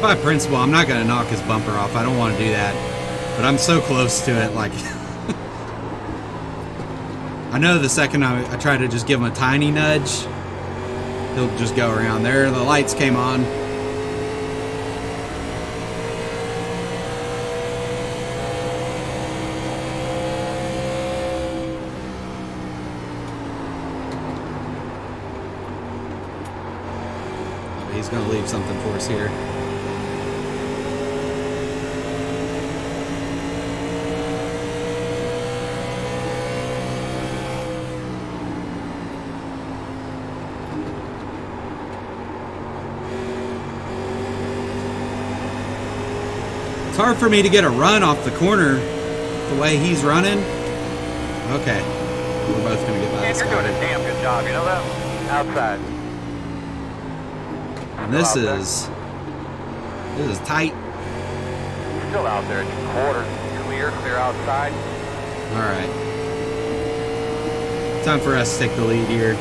By principle, I'm not going to knock his bumper off. I don't want to do that. But I'm so close to it, like... I know the second I try to just give him a tiny nudge, he'll just go around there. The lights came on. Oh, he's going to leave something for us here. It's hard for me to get a run off the corner the way he's running. Okay. We're both going to get by this You're guy. doing a damn good job, you know that? Outside. And this is tight. Still out there, it's quarter. Clear outside. Alright. Time for us to take the lead here.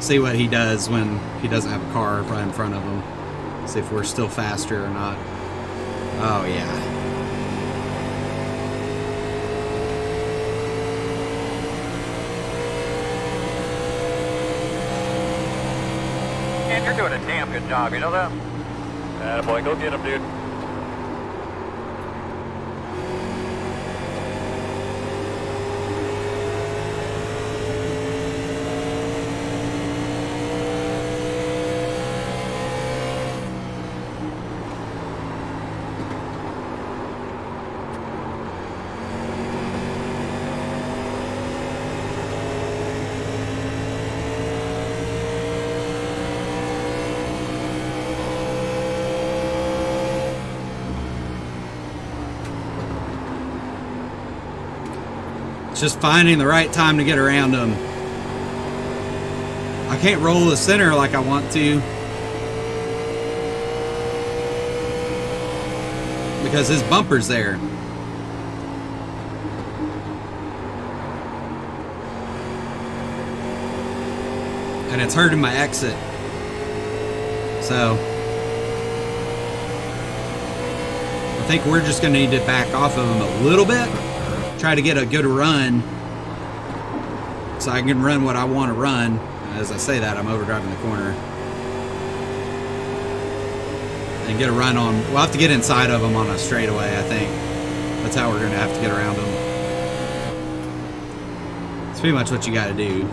See what he does when he doesn't have a car right in front of him. See if we're still faster or not. Oh, yeah. And you're doing a damn good job, you know that? Attaboy, go get him, dude. It's just finding the right time to get around him. I can't roll the center like I want to, because his bumper's there. And it's hurting my exit. So I think we're just going to need to back off of him a little bit. Try to get a good run so I can run what I want to run. As I say that, I'm overdriving the corner. And get a run on... We'll have to get inside of him on a straightaway, I think. That's how we're going to have to get around him. It's pretty much what you got to do.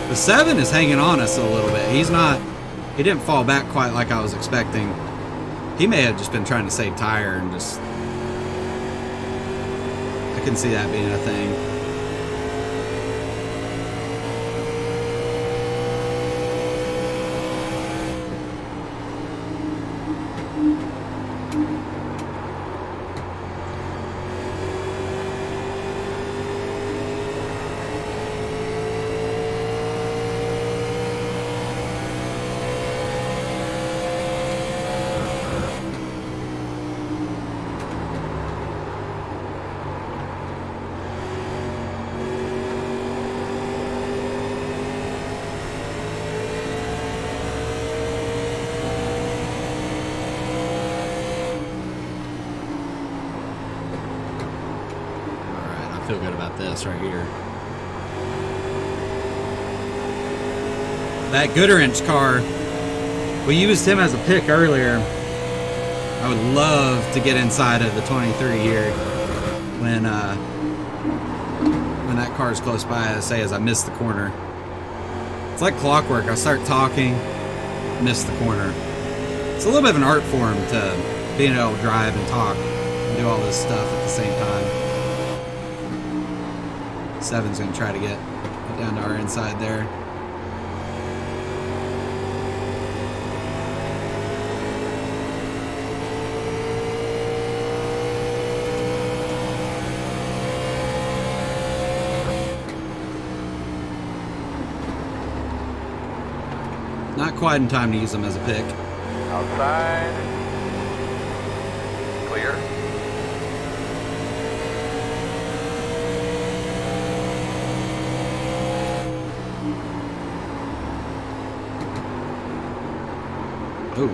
The 7 is hanging on us a little bit. He didn't fall back quite like I was expecting. He may have just been trying to save tire and just... I can see that being a thing. feel good about this right here. That Gooderich car, we used him as a pick earlier. I would love to get inside of the 23 here when that car's close by, I say, as I miss the corner. It's like clockwork. I start talking, miss the corner. It's a little bit of an art form to being able to drive and talk and do all this stuff at the same time. Seven's going to try to get down to our inside there. Not quite in time to use them as a pick. Outside. Clear. Ooh.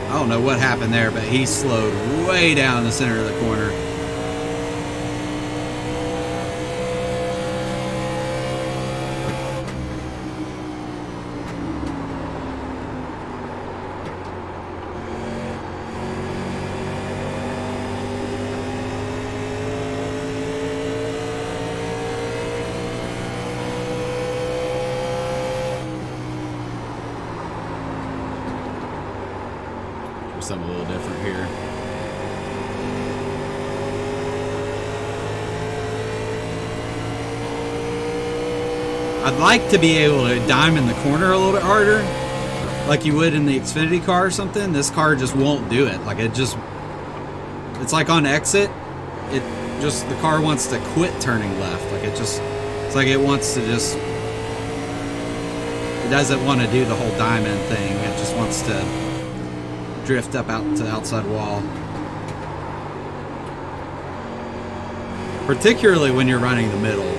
I don't know what happened there, but he slowed way down the center of the corner. Something a little different here. I'd like to be able to diamond the corner a little bit harder, like you would in the Xfinity car or something. This car just won't do it. Like it's like on exit, the car wants to quit turning left. Like it's like it wants to it doesn't want to do the whole diamond thing. It just wants to drift up out to the outside wall. Particularly when you're running the middle.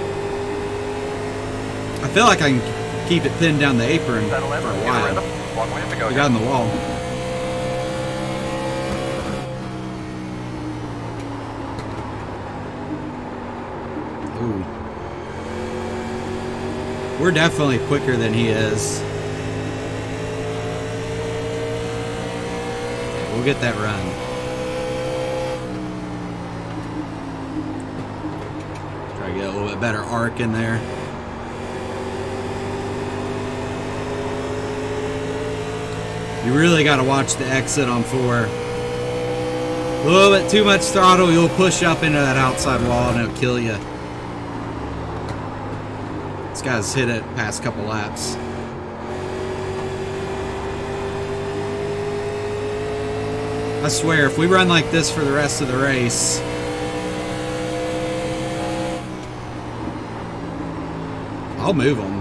I feel like I can keep it pinned down the apron for a while. We got in the wall. Ooh. We're definitely quicker than he is. We'll get that run. Try to get a little bit better arc in there. You really got to watch the exit on 4. A little bit too much throttle, you'll push up into that outside wall and it'll kill you. This guy's hit it past couple laps. I swear, if we run like this for the rest of the race, I'll move them.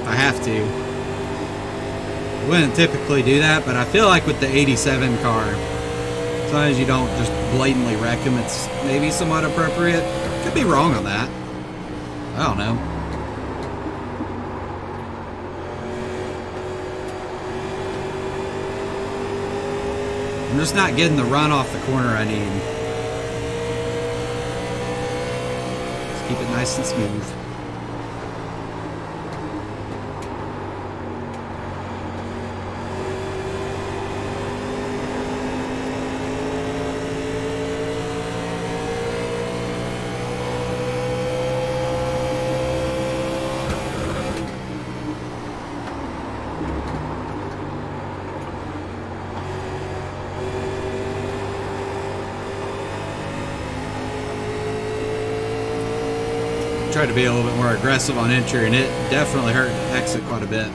If I have to. I wouldn't typically do that, but I feel like with the 87 car, sometimes you don't just blatantly wreck them. It's maybe somewhat appropriate. Could be wrong on that. I don't know. I'm just not getting the run off the corner I need. Just keep it nice and smooth. Tried to be a little bit more aggressive on entry, and it definitely hurt the exit quite a bit.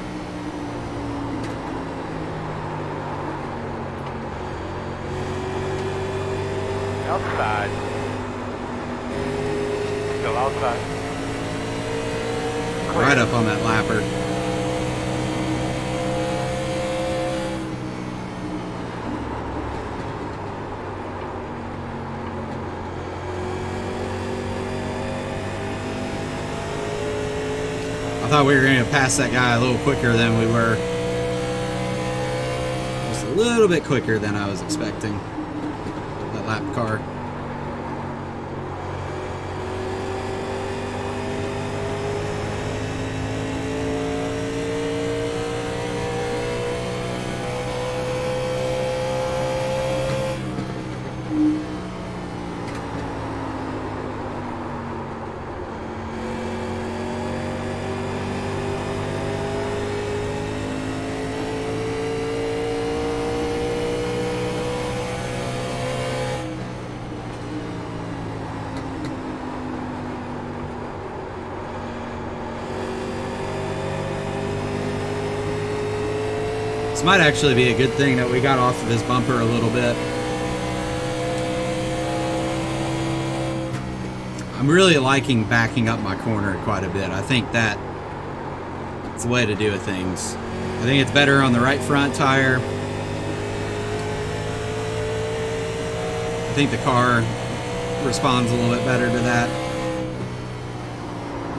Outside. Still outside. Right up on that lapper. I thought we were going to pass that guy a little quicker than we were. Just a little bit quicker than I was expecting. lap car. This might actually be a good thing that we got off of his bumper a little bit. I'm really liking backing up my corner quite a bit. I think that it's the way to do things. I think it's better on the right front tire. I think the car responds a little bit better to that.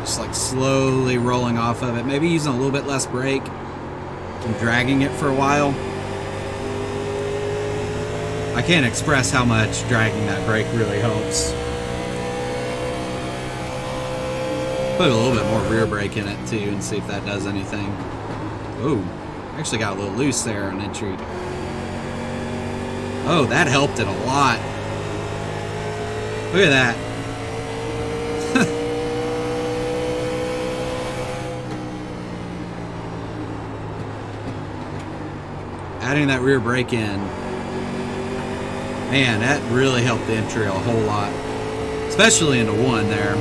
Just like slowly rolling off of it. Maybe using a little bit less brake and dragging it for a while. I can't express how much dragging that brake really helps. Put a little bit more rear brake in it too and see if that does anything. Ooh, actually got a little loose there on entry. Oh, that helped it a lot. Look at that. Adding that rear brake in, man, that really helped the entry a whole lot, especially into one there.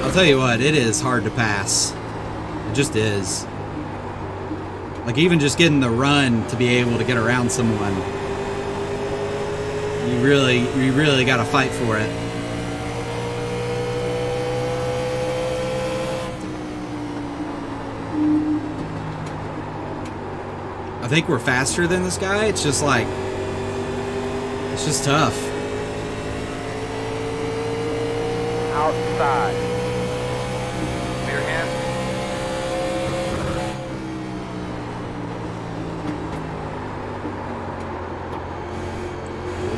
I'll tell you what, it is hard to pass. It just is. Like even just getting the run to be able to get around someone, you really got to fight for it. I think we're faster than this guy. It's just like, it's just tough. Outside. Clear him.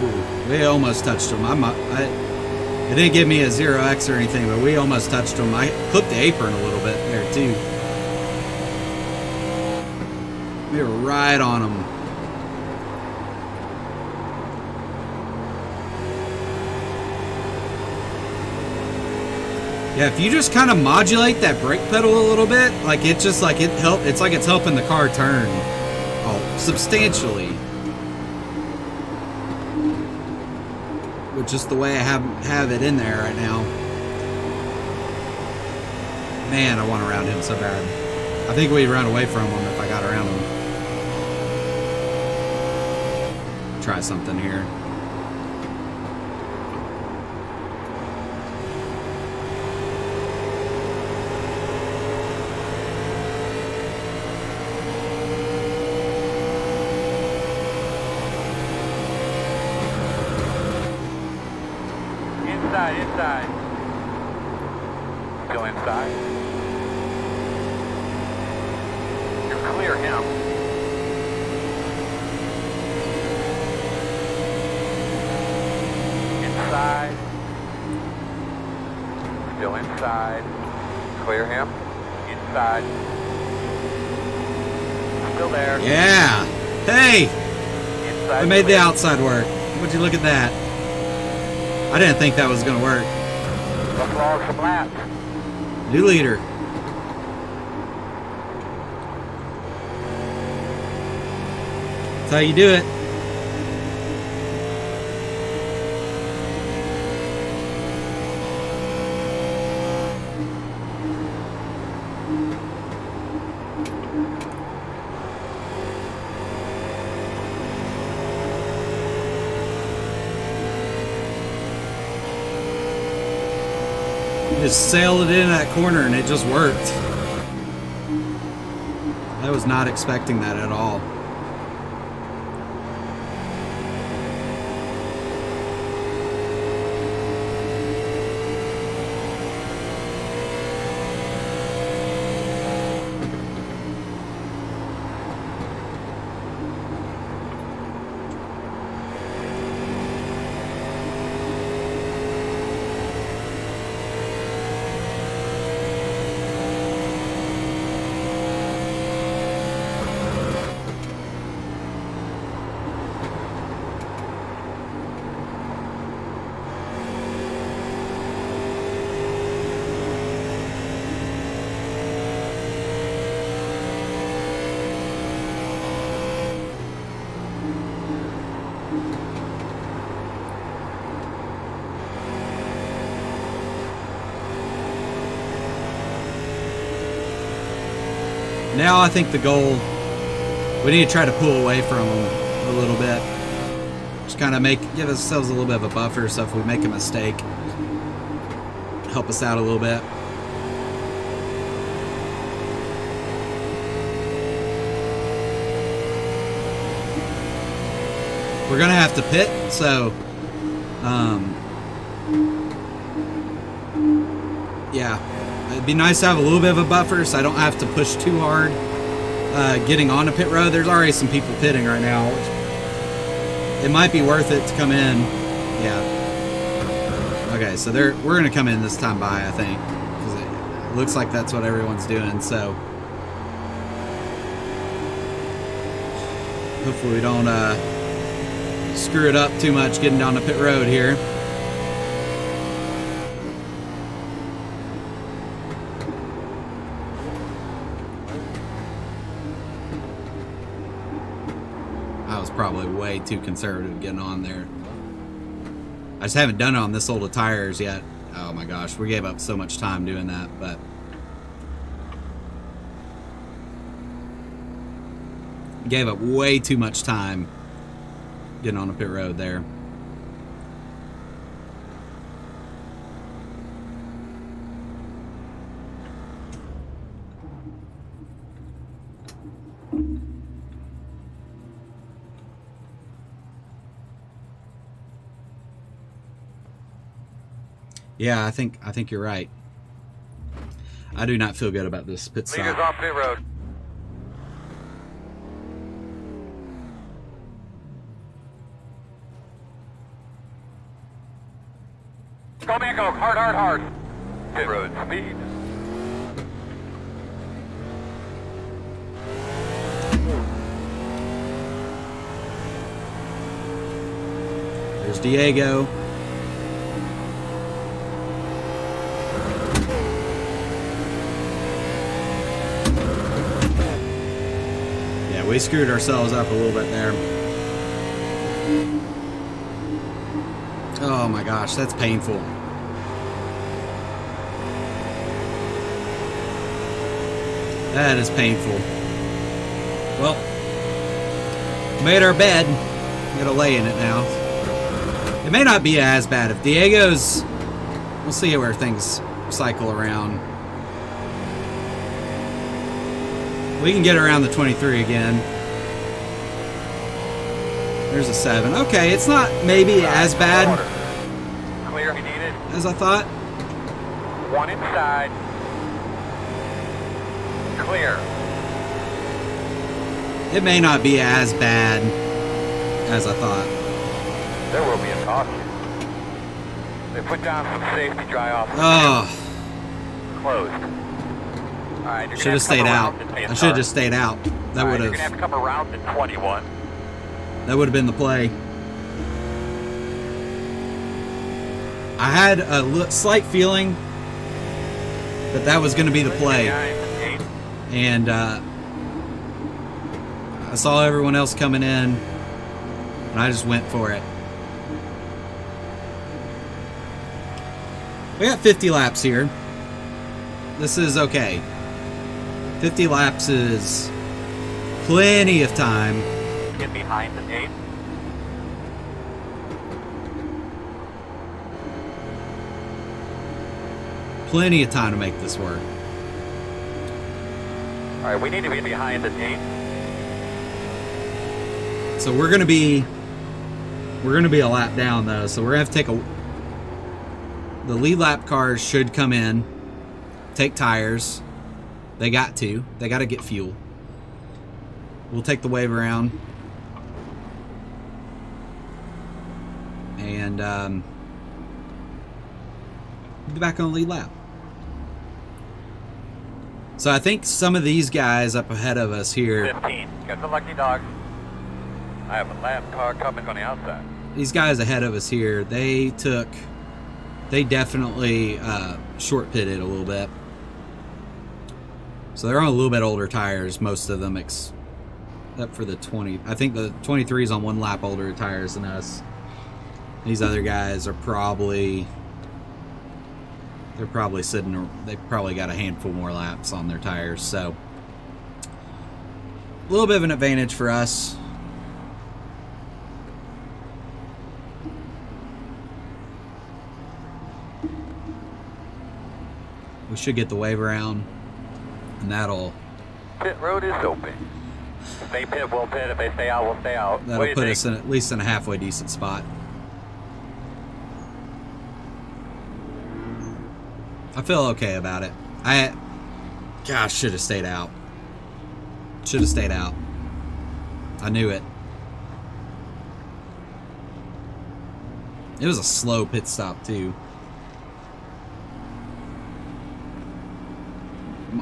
Ooh, we almost touched him. It didn't give me a 0x or anything, but we almost touched him. I clipped the apron a little bit there too. We were right on him. Yeah, if you just kind of modulate that brake pedal a little bit, like it just like it's like it's helping the car turn, substantially. With just the way I have it in there right now. Man, I want to round him so bad. I think we'd run away from him if I got around him. Try something here. Inside. Go inside. You're clear him. Inside. Still inside. Clear him. Inside. Still there. Yeah. Hey, Inside. I made the outside work. Would you look at that? I didn't think that was going to work. Let's log some laps. New leader. That's how you do it. just sailed it in that corner and it just worked. I was not expecting that at all. Now I think the goal, we need to try to pull away from them a little bit. Just kind of give ourselves a little bit of a buffer, so if we make a mistake, help us out a little bit. We're gonna have to pit, so yeah. It'd be nice to have a little bit of a buffer so I don't have to push too hard getting on a pit road. There's already some people pitting right now. It might be worth it to come in. Yeah. Okay, so we're going to come in this time by, I think. Because it looks like that's what everyone's doing, so. Hopefully we don't screw it up too much getting down the pit road here. Probably way too conservative getting on there. I just haven't done it on this old of tires yet. Oh my gosh, we gave up so much time doing that, but gave up way too much time getting on a pit road there. Yeah, I think you're right. I do not feel good about this pit stop. Leaders off pit road. Go man, go. Hard, hard, hard. Pit road speed. There's Diego. We screwed ourselves up a little bit there. Oh my gosh, that's painful. That is painful. Well, made our bed. I'm gonna lay in it now. It may not be as bad. If Diego's, we'll see where things cycle around. We can get around the 23 again. There's a 7. Okay, it's not maybe as bad Clear if you need it. as I thought. One inside. Clear. It may not be as bad as I thought. There will be a caution. They put down some safety dry off. Oh. Closed. Right, should have stayed out. I should have just stayed out. That would have. You're gonna have to come around to 21. That would have been the play. I had a slight feeling that was going to be the play, and I saw everyone else coming in, and I just went for it. We got 50 laps here. This is okay. 50 laps is plenty of time. Get behind the 8. Plenty of time to make this work. All right, we need to be behind the team. So we're gonna be a lap down though. So we're gonna have to take the lead lap cars should come in, take tires. They got to get fuel. We'll take the wave around. And be back on the lead lap. So I think some of these guys up ahead of us here. 15. Got the lucky dog. I have a lap car coming on the outside. These guys ahead of us here, they definitely short pitted a little bit. So they're on a little bit older tires, most of them, except for the 20. I think the 23 is on one lap older tires than us. These other guys are probably they probably got a handful more laps on their tires, so a little bit of an advantage for us. We should get the wave around, and that'll Pit road is open. If they pit, we'll pit. If they stay out, we'll stay out. that'll put us in at least in a halfway decent spot. I feel okay about it. Gosh, should have stayed out. Should have stayed out. I knew it. It was a slow pit stop too.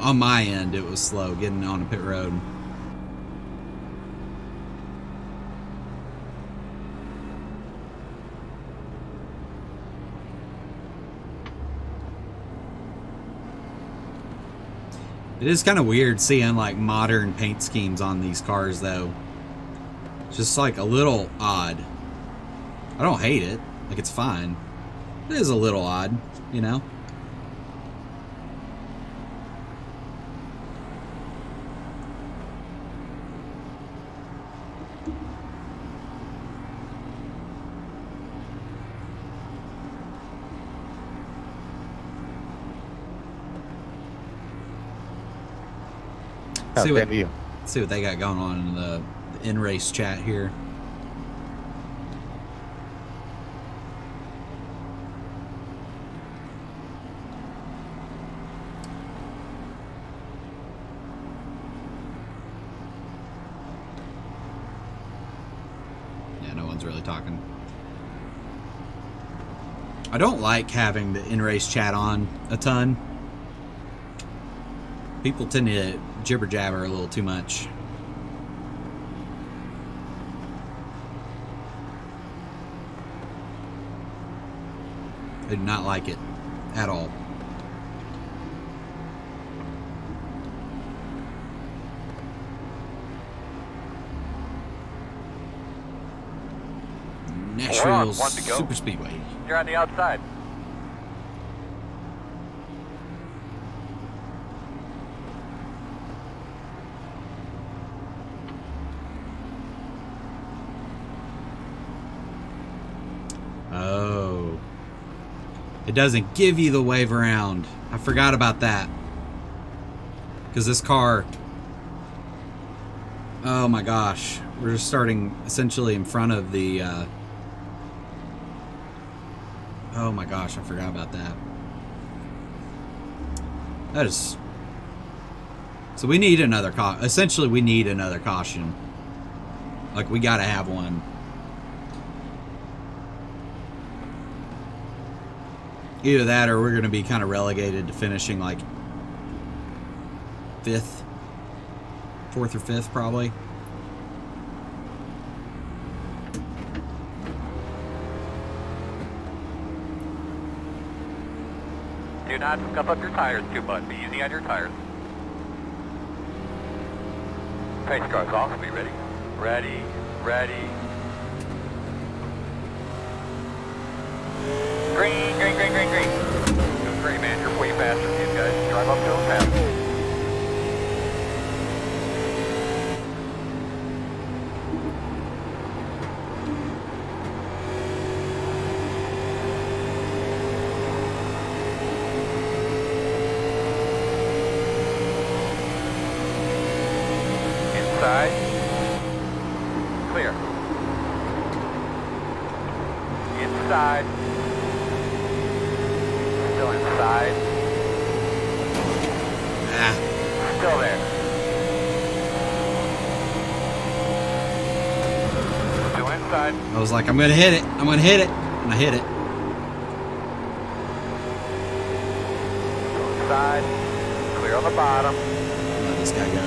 On my end, it was slow getting on a pit road. It is kind of weird seeing like modern paint schemes on these cars though. It's just like a little odd. I don't hate it. Like, it's fine. It is a little odd, you know? See what they got going on in the in-race chat here. Yeah, no one's really talking. I don't like having the in-race chat on a ton. People tend to jibber jabber a little too much. I do not like it at all. Nashville's Superspeedway. You're on the outside. Oh. It doesn't give you the wave around. I forgot about that. Because this car... Oh my gosh. We're just starting essentially in front of the... Oh my gosh, I forgot about that. That is... So we need another essentially we need another caution. Like, we gotta have one. Either that or we're gonna be kind of relegated to finishing like 4th or 5th probably. Do not scuff up your tires too much. Be easy on your tires. Pace car's off. Be ready. Ready. Ready. Green, green, green, green, green. Good green, man. You're way faster than these guys. Drive up to them fast. inside. Still inside. Ah, Still there. Still inside. I was like, I'm gonna hit it. I'm gonna hit it, and I hit it. Still inside. Clear on the bottom. Let this guy go.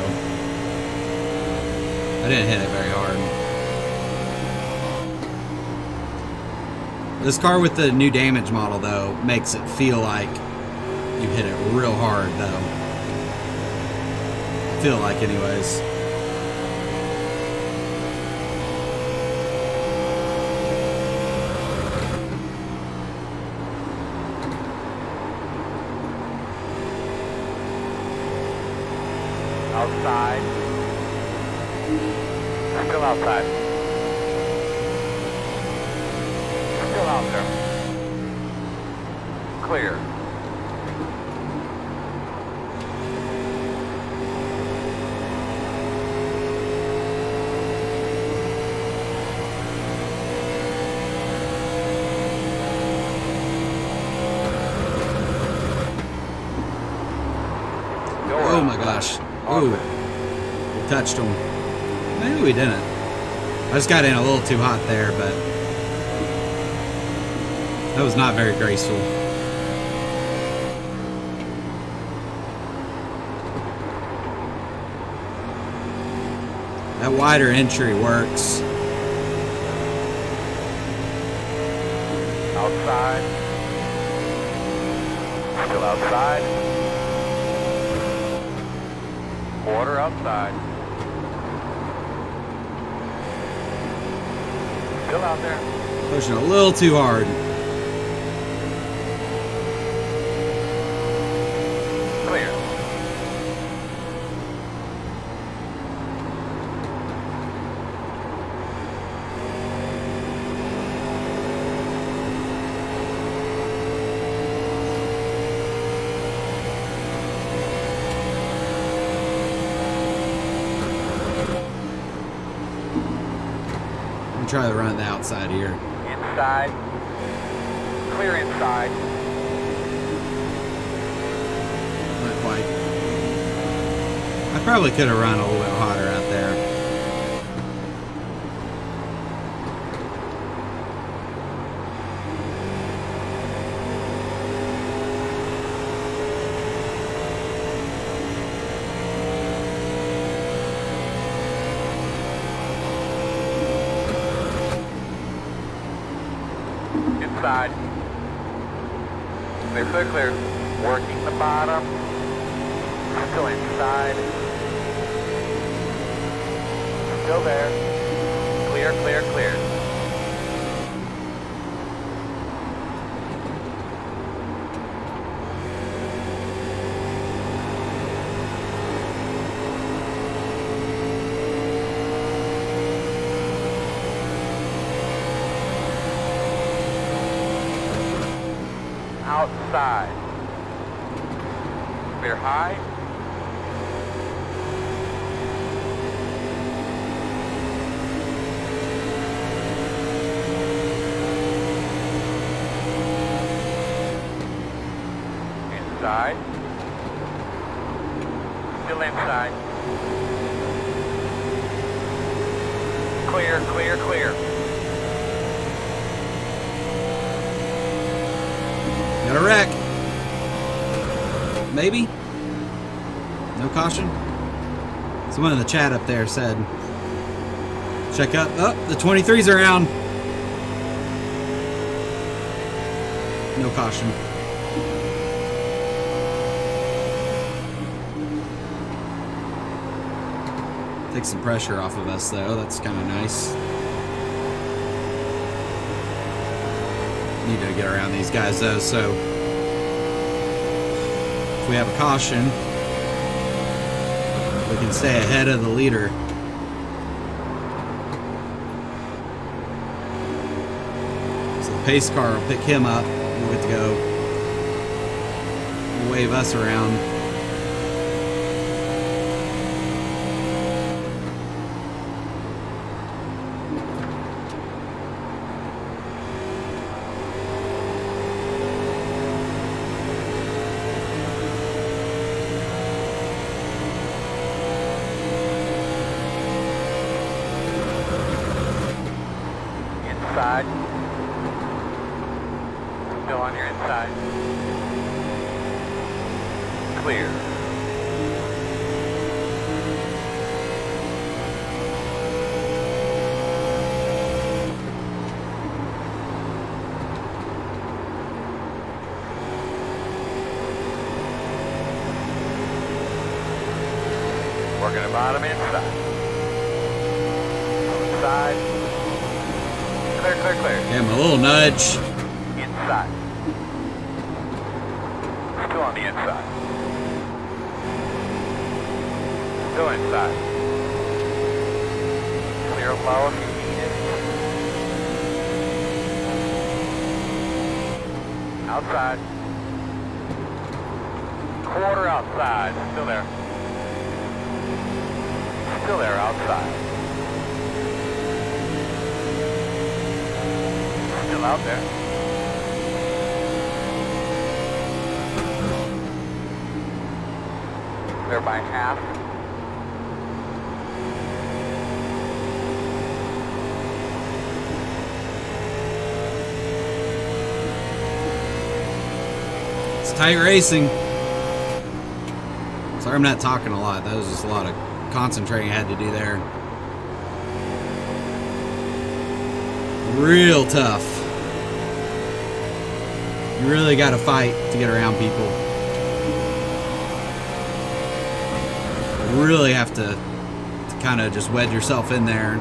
I didn't hit it very hard. This car with the new damage model, though, makes it feel like you hit it real hard, though. Feel like, anyways. Outside. Still outside. Still out there. Clear. Oh my gosh. Ooh. We touched him. Maybe we didn't. I just got in a little too hot there, but that was not very graceful. That wider entry works. Outside. Still outside. Quarter outside. Still out there. Pushing a little too hard. Clear. Try to run the outside here. Inside. Clear inside. Not quite. I probably could have run a little bit hotter out there. Inside. Clear, clear, clear. Working the bottom. Still inside. Still there. Clear, clear, clear. Outside. Clear high. Inside. Still inside. Clear, clear, clear. Got a wreck. Maybe? No caution? Someone in the chat up there said, check up. Oh, the 23's around. No caution. Take some pressure off of us, though. That's kind of nice. Need to get around these guys, though, so if we have a caution, we can stay ahead of the leader. So the pace car will pick him up. We'll get to go wave us around. outside. Still on your inside. Clear. Working the bottom inside. Inside. Clear, clear, clear. Give him a little nudge. Inside. Still on the inside. Still inside. Clear low if you need it. Outside. Quarter outside. Still there. Still there outside. Still out there. Clear by half. It's tight racing. Sorry I'm not talking a lot. That was just a lot of concentrating I had to do there. Real tough. You really got to fight to get around people. You really have to kind of just wedge yourself in there.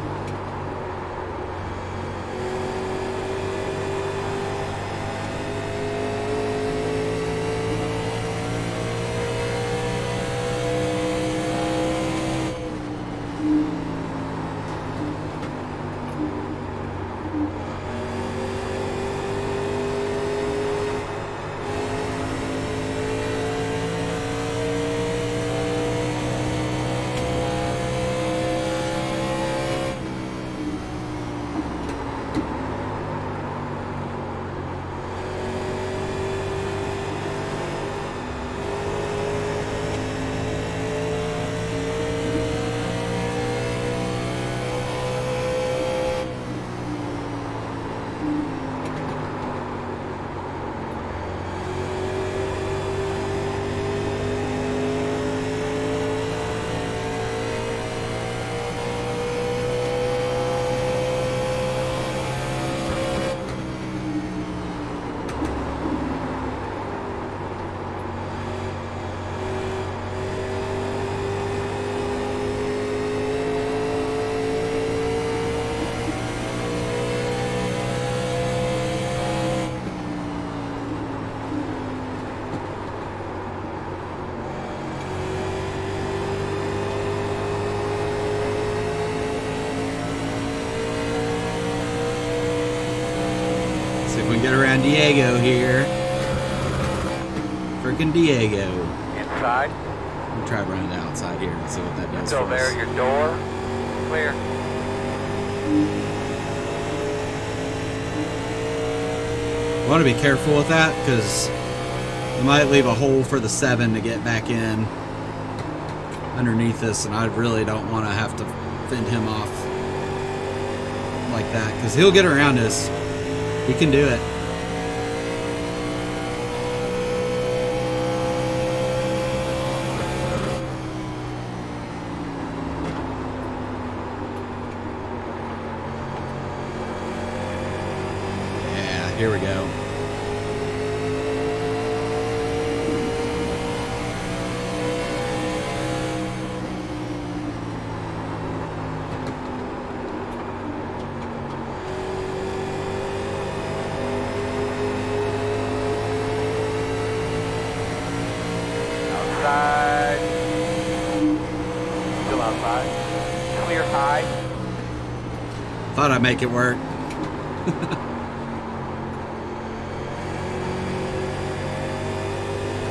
See if we can get around Diego here. Freaking Diego. Inside. We'll try running outside here and see what that does. Still for there, us. your door. Clear. I want to be careful with that because it might leave a hole for the 7 to get back in underneath us, and I really don't want to have to fend him off like that because he'll get around us. He can do it. Yeah, here we go. Outside. Still outside. Clear high. Thought I'd make it work.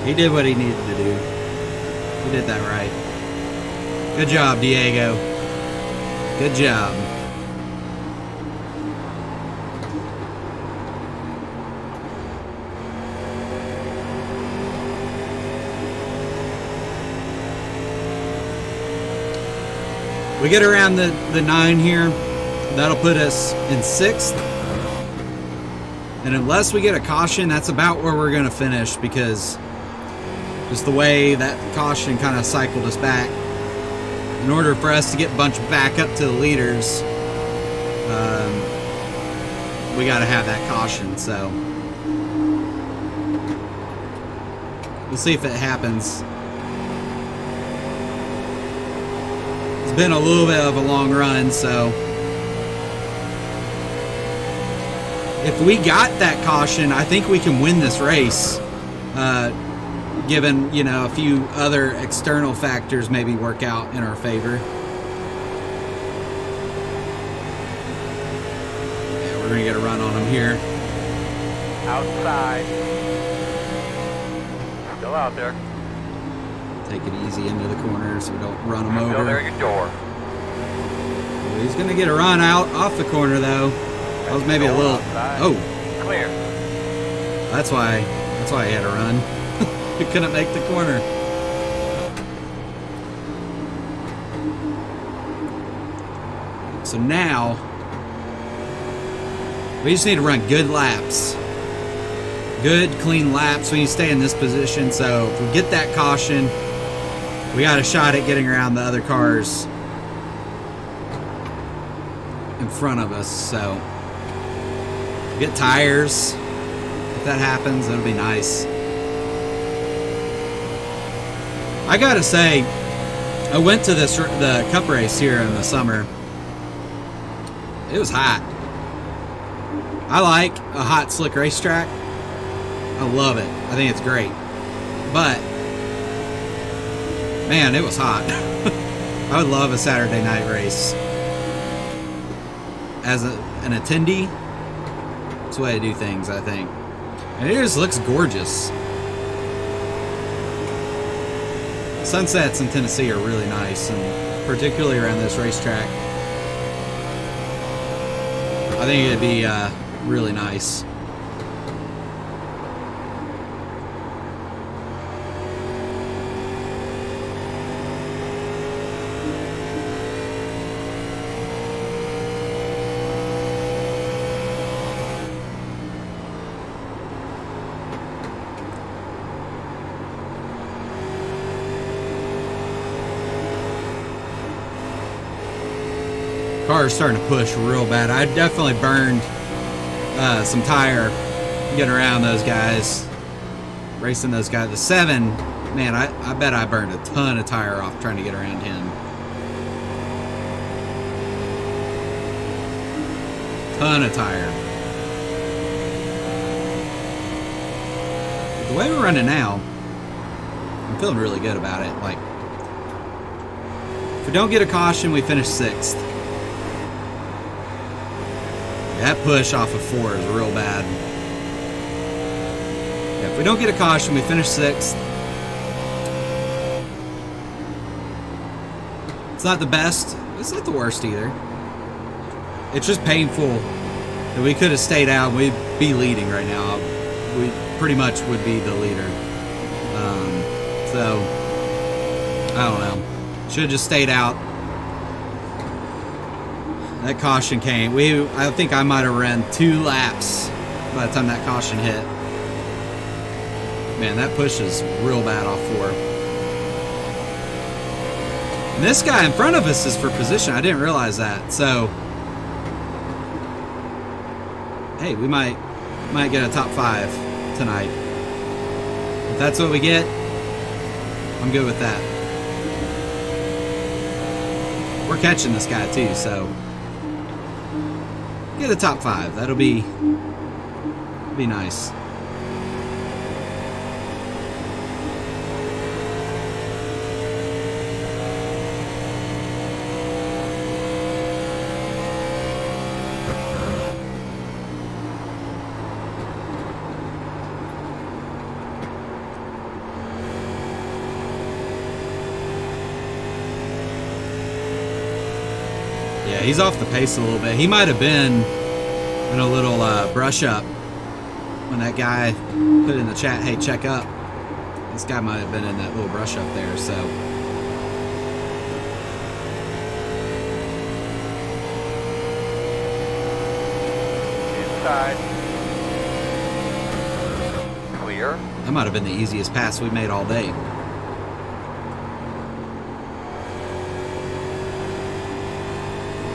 He did what he needed to do. He did that right. Good job, Diego. Good job. We get around the 9 here. That'll put us in 6th. And unless we get a caution, that's about where we're going to finish, because just the way that caution kind of cycled us back. In order for us to get bunched back up to the leaders, we got to have that caution. So we'll see if it happens. It's been a little bit of a long run, so if we got that caution, I think we can win this race. Given, you know, a few other external factors maybe work out in our favor. Yeah, we're going to get a run on them here. Outside. Still out there. Take it easy into the corner so we don't run them over. Still there at your door. Well, he's going to get a run out off the corner, though. That was maybe a little... Outside. Oh. Clear. That's why he had to run. He couldn't make the corner. So now we just need to run good laps. Good, clean laps. We need to stay in this position. So if we get that caution, we got a shot at getting around the other cars in front of us. So get tires. If that happens, that'll be nice. I gotta say, I went to the Cup race here in the summer. It was hot. I like a hot, slick racetrack. I love it. I think it's great. But, man, it was hot. I would love a Saturday night race. As an attendee, it's the way to do things, I think. And it just looks gorgeous. Sunsets in Tennessee are really nice, and particularly around this racetrack. I think it'd be really nice. Car's starting to push real bad. I definitely burned some tire getting around those guys, racing those guys. The 7, man, I bet I burned a ton of tire off trying to get around him. Ton of tire. But the way we're running now, I'm feeling really good about it. Like, if we don't get a caution, we finish 6th. That push off of 4 is real bad. Yeah, if we don't get a caution, we finish 6th. It's not the best. It's not the worst either. It's just painful that we could have stayed out. We'd be leading right now. We pretty much would be the leader. So, I don't know. Should have just stayed out. That caution came. I think I might have ran 2 laps by the time that caution hit. Man, that push is real bad off 4. And this guy in front of us is for position. I didn't realize that. So, hey, we might get a top 5 tonight. If that's what we get, I'm good with that. We're catching this guy too, so get a top 5. That'll be nice. Yeah, he's off the pace a little bit. He might have been in a little brush up when that guy put in the chat, hey, check up. This guy might have been in that little brush up there, so. Inside. clear. That might have been the easiest pass we made all day. In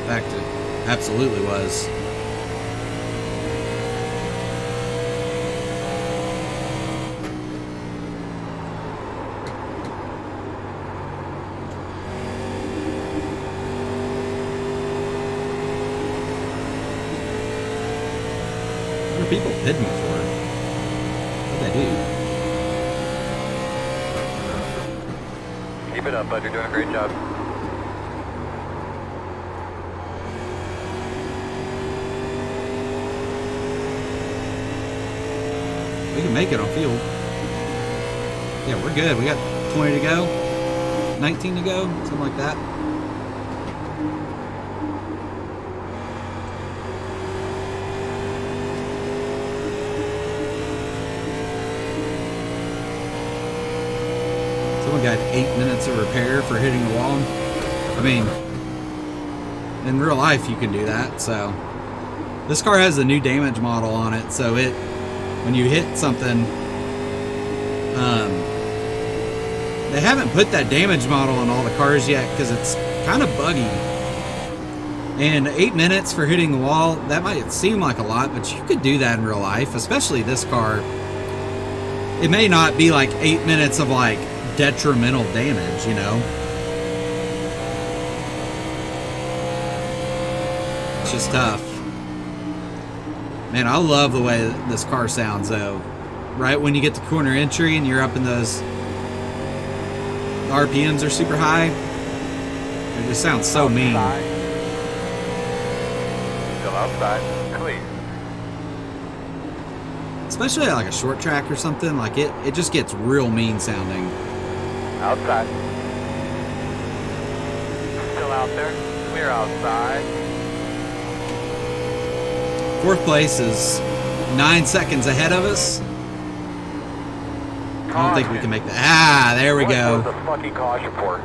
fact, it absolutely was. What are people pitting for? What'd they do? Keep it up, bud. You're doing a great job. We can make it on field. Yeah, we're good. We got 20 to go, 19 to go, something like that. Someone got 8 minutes of repair for hitting the wall. I mean, in real life you can do that. So this car has a new damage model on it, so it, when you hit something, they haven't put that damage model on all the cars yet because it's kind of buggy. And 8 minutes for hitting the wall, that might seem like a lot, but you could do that in real life, especially this car. It may not be like 8 minutes of like detrimental damage, you know? It's just tough. Man, I love the way this car sounds though. Right when you get to corner entry and you're up in those, the RPMs are super high. It just sounds so mean. Still outside. Clear. Especially at like a short track or something, like it just gets real mean sounding. Outside. Still out there. Clear outside. Fourth place is 9 seconds ahead of us. I don't think we can make that. Ah, there we go. What was the fucking caution for?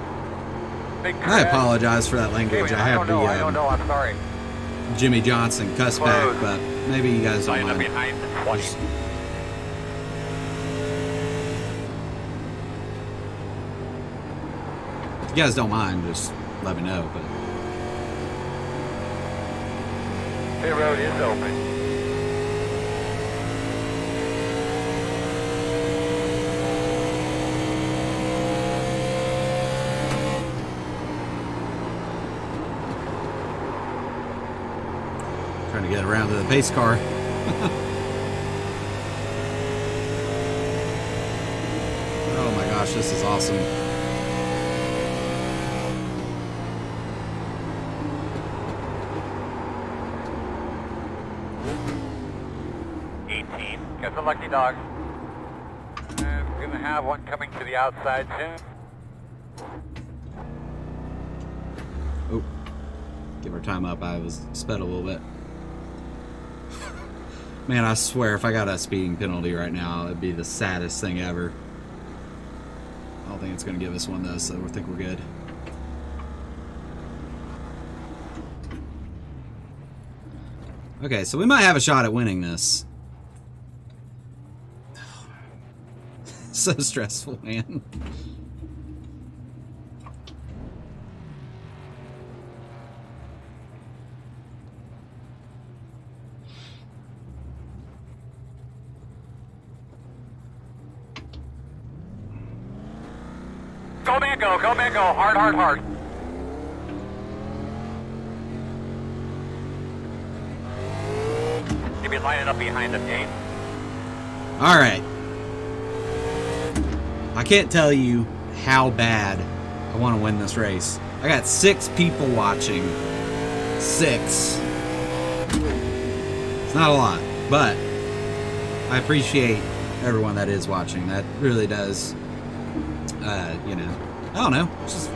Big I crash. apologize for that language. I have I don't know. I'm sorry. Jimmy Johnson cuss back, Close. but maybe you guys don't Line up mind. behind the 20. Just- If you guys don't mind, just let me know. But Pit road is open. trying to get around to the pace car. Oh my gosh, this is awesome. Got the lucky dog. And we're gonna have one coming to the outside soon. Oh, give our time up. I was sped a little bit. Man, I swear if I got a speeding penalty right now, it'd be the saddest thing ever. I don't think it's going to give us one though, so I think we're good. Okay, so we might have a shot at winning this. So stressful, man. Go man, go, go man, go. Hard, hard, hard. You be lining up behind the gate. All right. I can't tell you how bad I want to win this race. I got 6 people watching. 6. It's not a lot, but I appreciate everyone that is watching. That really does, you know, I don't know. It's just,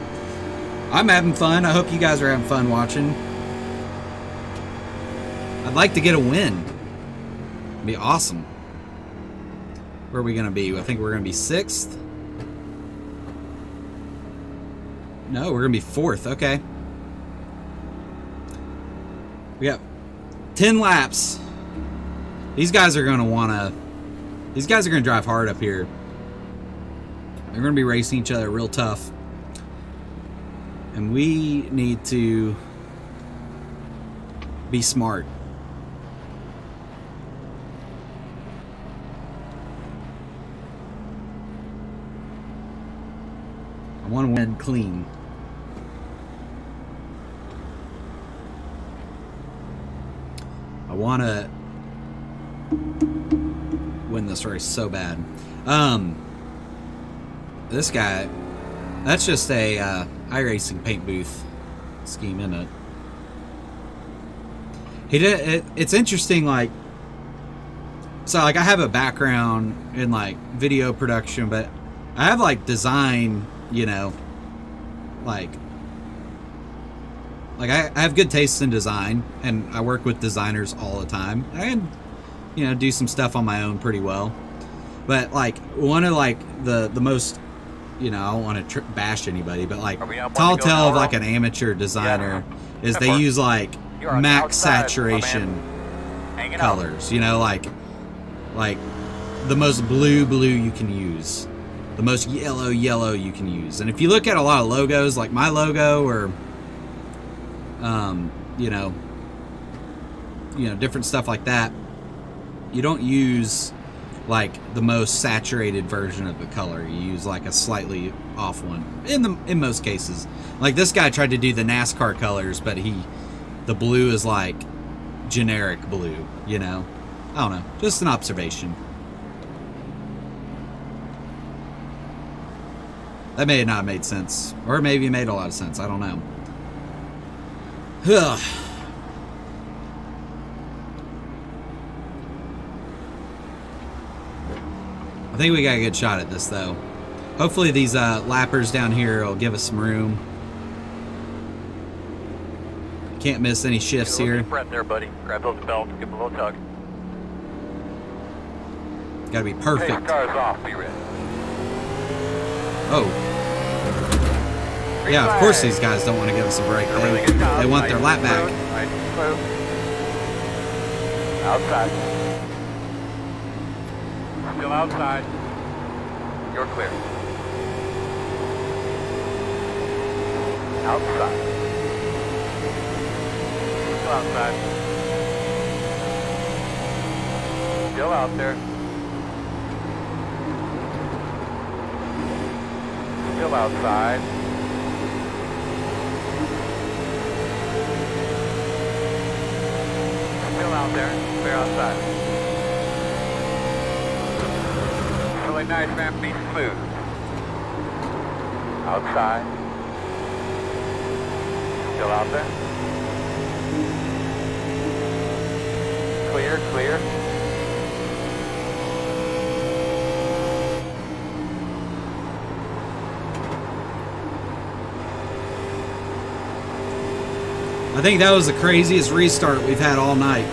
I'm having fun. I hope you guys are having fun watching. I'd like to get a win. It'd be awesome. Where are we going to be? I think we're going to be 6th. No, we're going to be 4th. Okay. We got 10 laps. These guys are going to want to These guys are going to drive hard up here. They're going to be racing each other real tough. And we need to be smart. I want to win clean. I want to win this race so bad. This guy, that's just a iRacing paint booth scheme, isn't it? He did. It's interesting, like, so like I have a background in like video production, but I have like design, you know, like I have good taste in design, and I work with designers all the time. I can, you know, do some stuff on my own pretty well. But like one of like the most, you know, I don't want to bash anybody, but like tall tale of like an amateur designer is they use like max saturation colors. You know, like the most blue you can use, the most yellow you can use. And if you look at a lot of logos, like my logo or you know, different stuff like that, you don't use like the most saturated version of the color. You use like a slightly off one in most cases. Like this guy tried to do the NASCAR colors, but the blue is like generic blue, you know. I don't know, just an observation. That may have not made sense, or maybe it made a lot of sense. I don't know. Ugh. I think we got a good shot at this, though. Hopefully these lappers down here will give us some room. Can't miss any shifts here. Deep breath there, buddy. Grab those belts, give them a little tug. Gotta be perfect. Hey, car's off. Be ready. Oh. Yeah, of course these guys don't want to give us a break. They want their lap back. Outside. Still outside. You're clear. Outside. Still outside. Still out there. Still outside. Still out there. Clear outside. Really nice, man. Be smooth. Outside. Still out there. Clear, clear. I think that was the craziest restart we've had all night.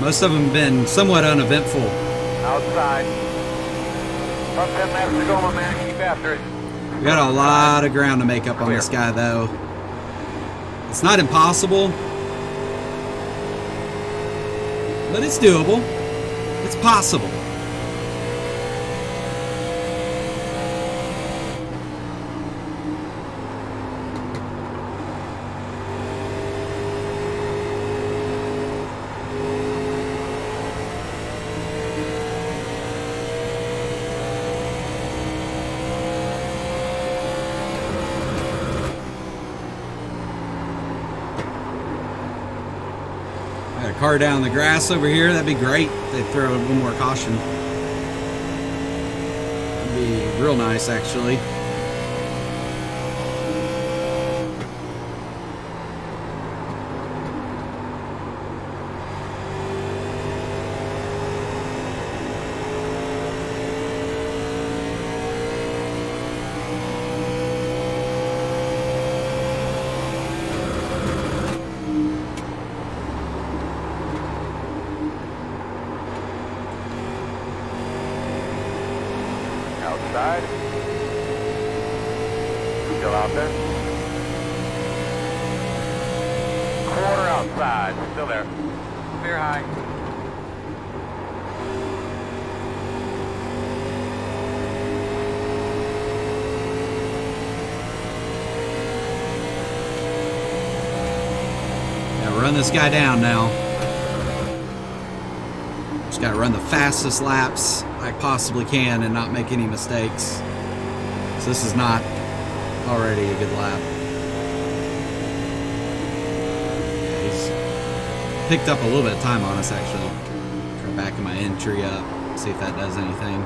Most of them have been somewhat uneventful. Outside. About 10 laps to go, my man. Keep after it. We got a lot of ground to make up on this guy, though. It's not impossible, but it's doable. It's possible. Got a car down the grass over here. That'd be great. They'd throw a little more caution. That'd be real nice, actually. Outside. Still out there. Quarter outside. Still there. Clear high. run this guy down now. Just gotta run the fastest laps I possibly can and not make any mistakes. So this is not already a good lap. He's picked up a little bit of time on us, actually. Try backing my entry up, see if that does anything.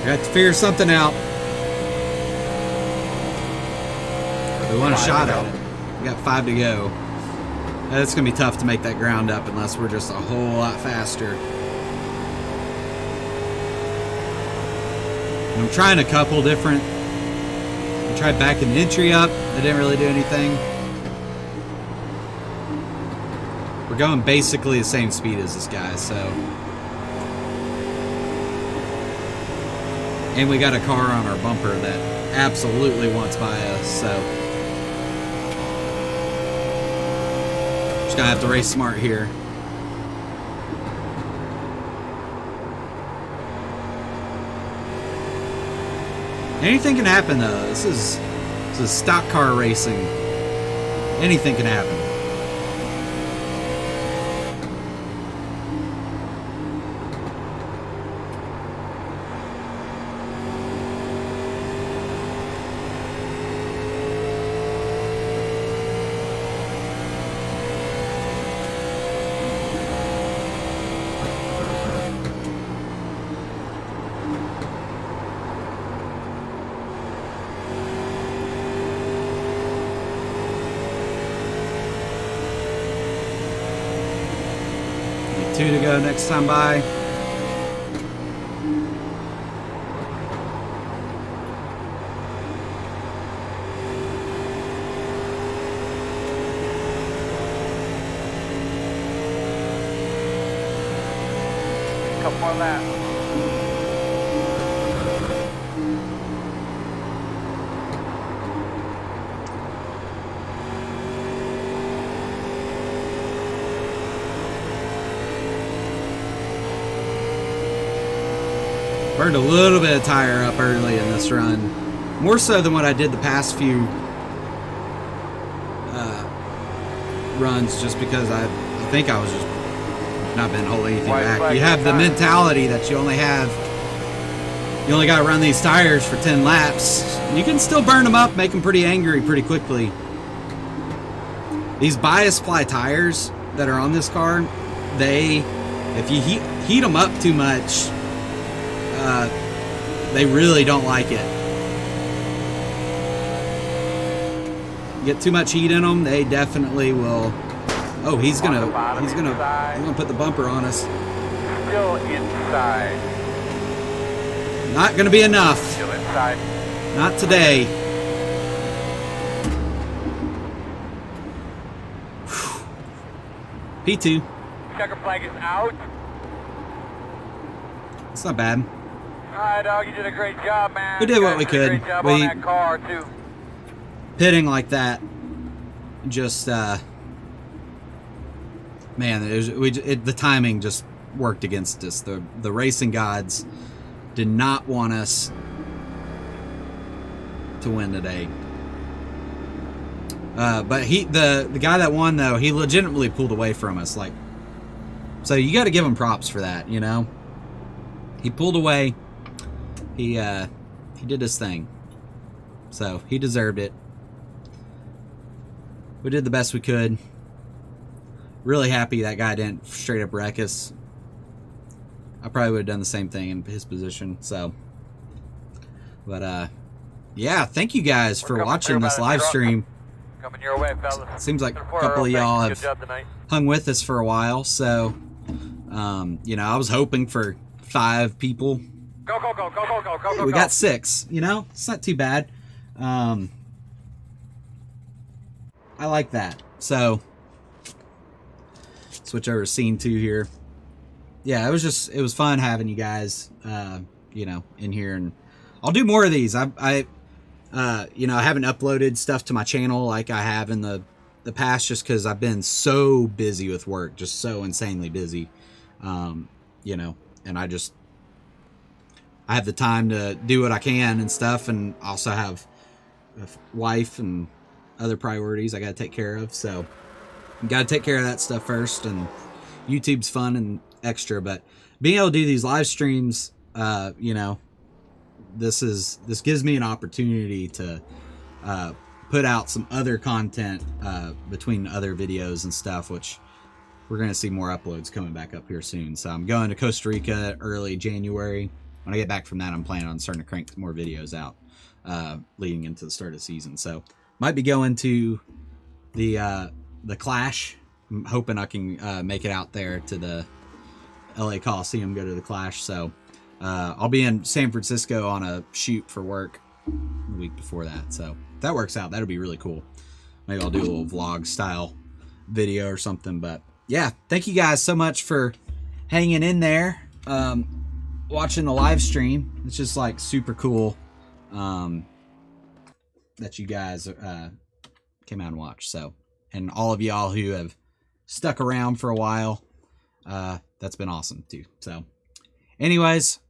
Got to figure something out. We want a shot at it. We got 5 to go. It's going to be tough to make that ground up unless we're just a whole lot faster. And I'm trying a couple different. I tried backing the entry up. That didn't really do anything. We're going basically the same speed as this guy, so. And we got a car on our bumper that absolutely wants by us, so. Just gonna have to race smart here. Anything can happen though. This is stock car racing. Anything can happen. Two to go next time by. Couple more laps. Burned a little bit of tire up early in this run. More so than what I did the past few runs, just because I think I was just not been holding anything back. You have the mentality that you only got to run these tires for 10 laps. You can still burn them up, make them pretty angry pretty quickly. These bias ply tires that are on this car, if you heat them up too much, they really don't like it. Get too much heat in them, they definitely will. Oh, he's gonna put the bumper on us. Still inside. Not gonna be enough. Still inside. Not today. P2. Checker flag is out. It's not bad. Alright, dog, you did a great job, man. We did what we could. Great job on that car, too. Pitting like that, just man, the timing just worked against us. The racing gods did not want us to win today. But the guy that won though, he legitimately pulled away from us. Like, so you got to give him props for that, you know. He pulled away. He did his thing. So he deserved it. We did the best we could. Really happy that guy didn't straight up wreck us. I probably would have done the same thing in his position. So, but yeah, thank you guys for watching this live stream. Coming your way, fellas. Seems like a couple of y'all have hung with us for a while. So, You know, I was hoping for 5 people. Go, go, go, go, go, go, go, go. We got 6, you know, it's not too bad. I like that. So switch over to scene 2 here. Yeah, it was fun having you guys, you know, in here, and I'll do more of these. You know, I haven't uploaded stuff to my channel like I have in the past, just because I've been so busy with work, just so insanely busy. You know, and I have the time to do what I can and stuff, and also have a wife and other priorities I got to take care of. So got to take care of that stuff first, and YouTube's fun and extra, but being able to do these live streams, you know, this gives me an opportunity to put out some other content between other videos and stuff, which we're going to see more uploads coming back up here soon. So I'm going to Costa Rica early January. When I get back from that, I'm planning on starting to crank more videos out leading into the start of the season. So might be going to the Clash. I'm hoping I can make it out there to the LA Coliseum, go to the Clash. So I'll be in San Francisco on a shoot for work the week before that. So if that works out, that'll be really cool. Maybe I'll do a little vlog style video or something. But yeah, thank you guys so much for hanging in there, watching the live stream. It's just like super cool that you guys came out and watched. So, and all of y'all who have stuck around for a while, that's been awesome too. So anyways,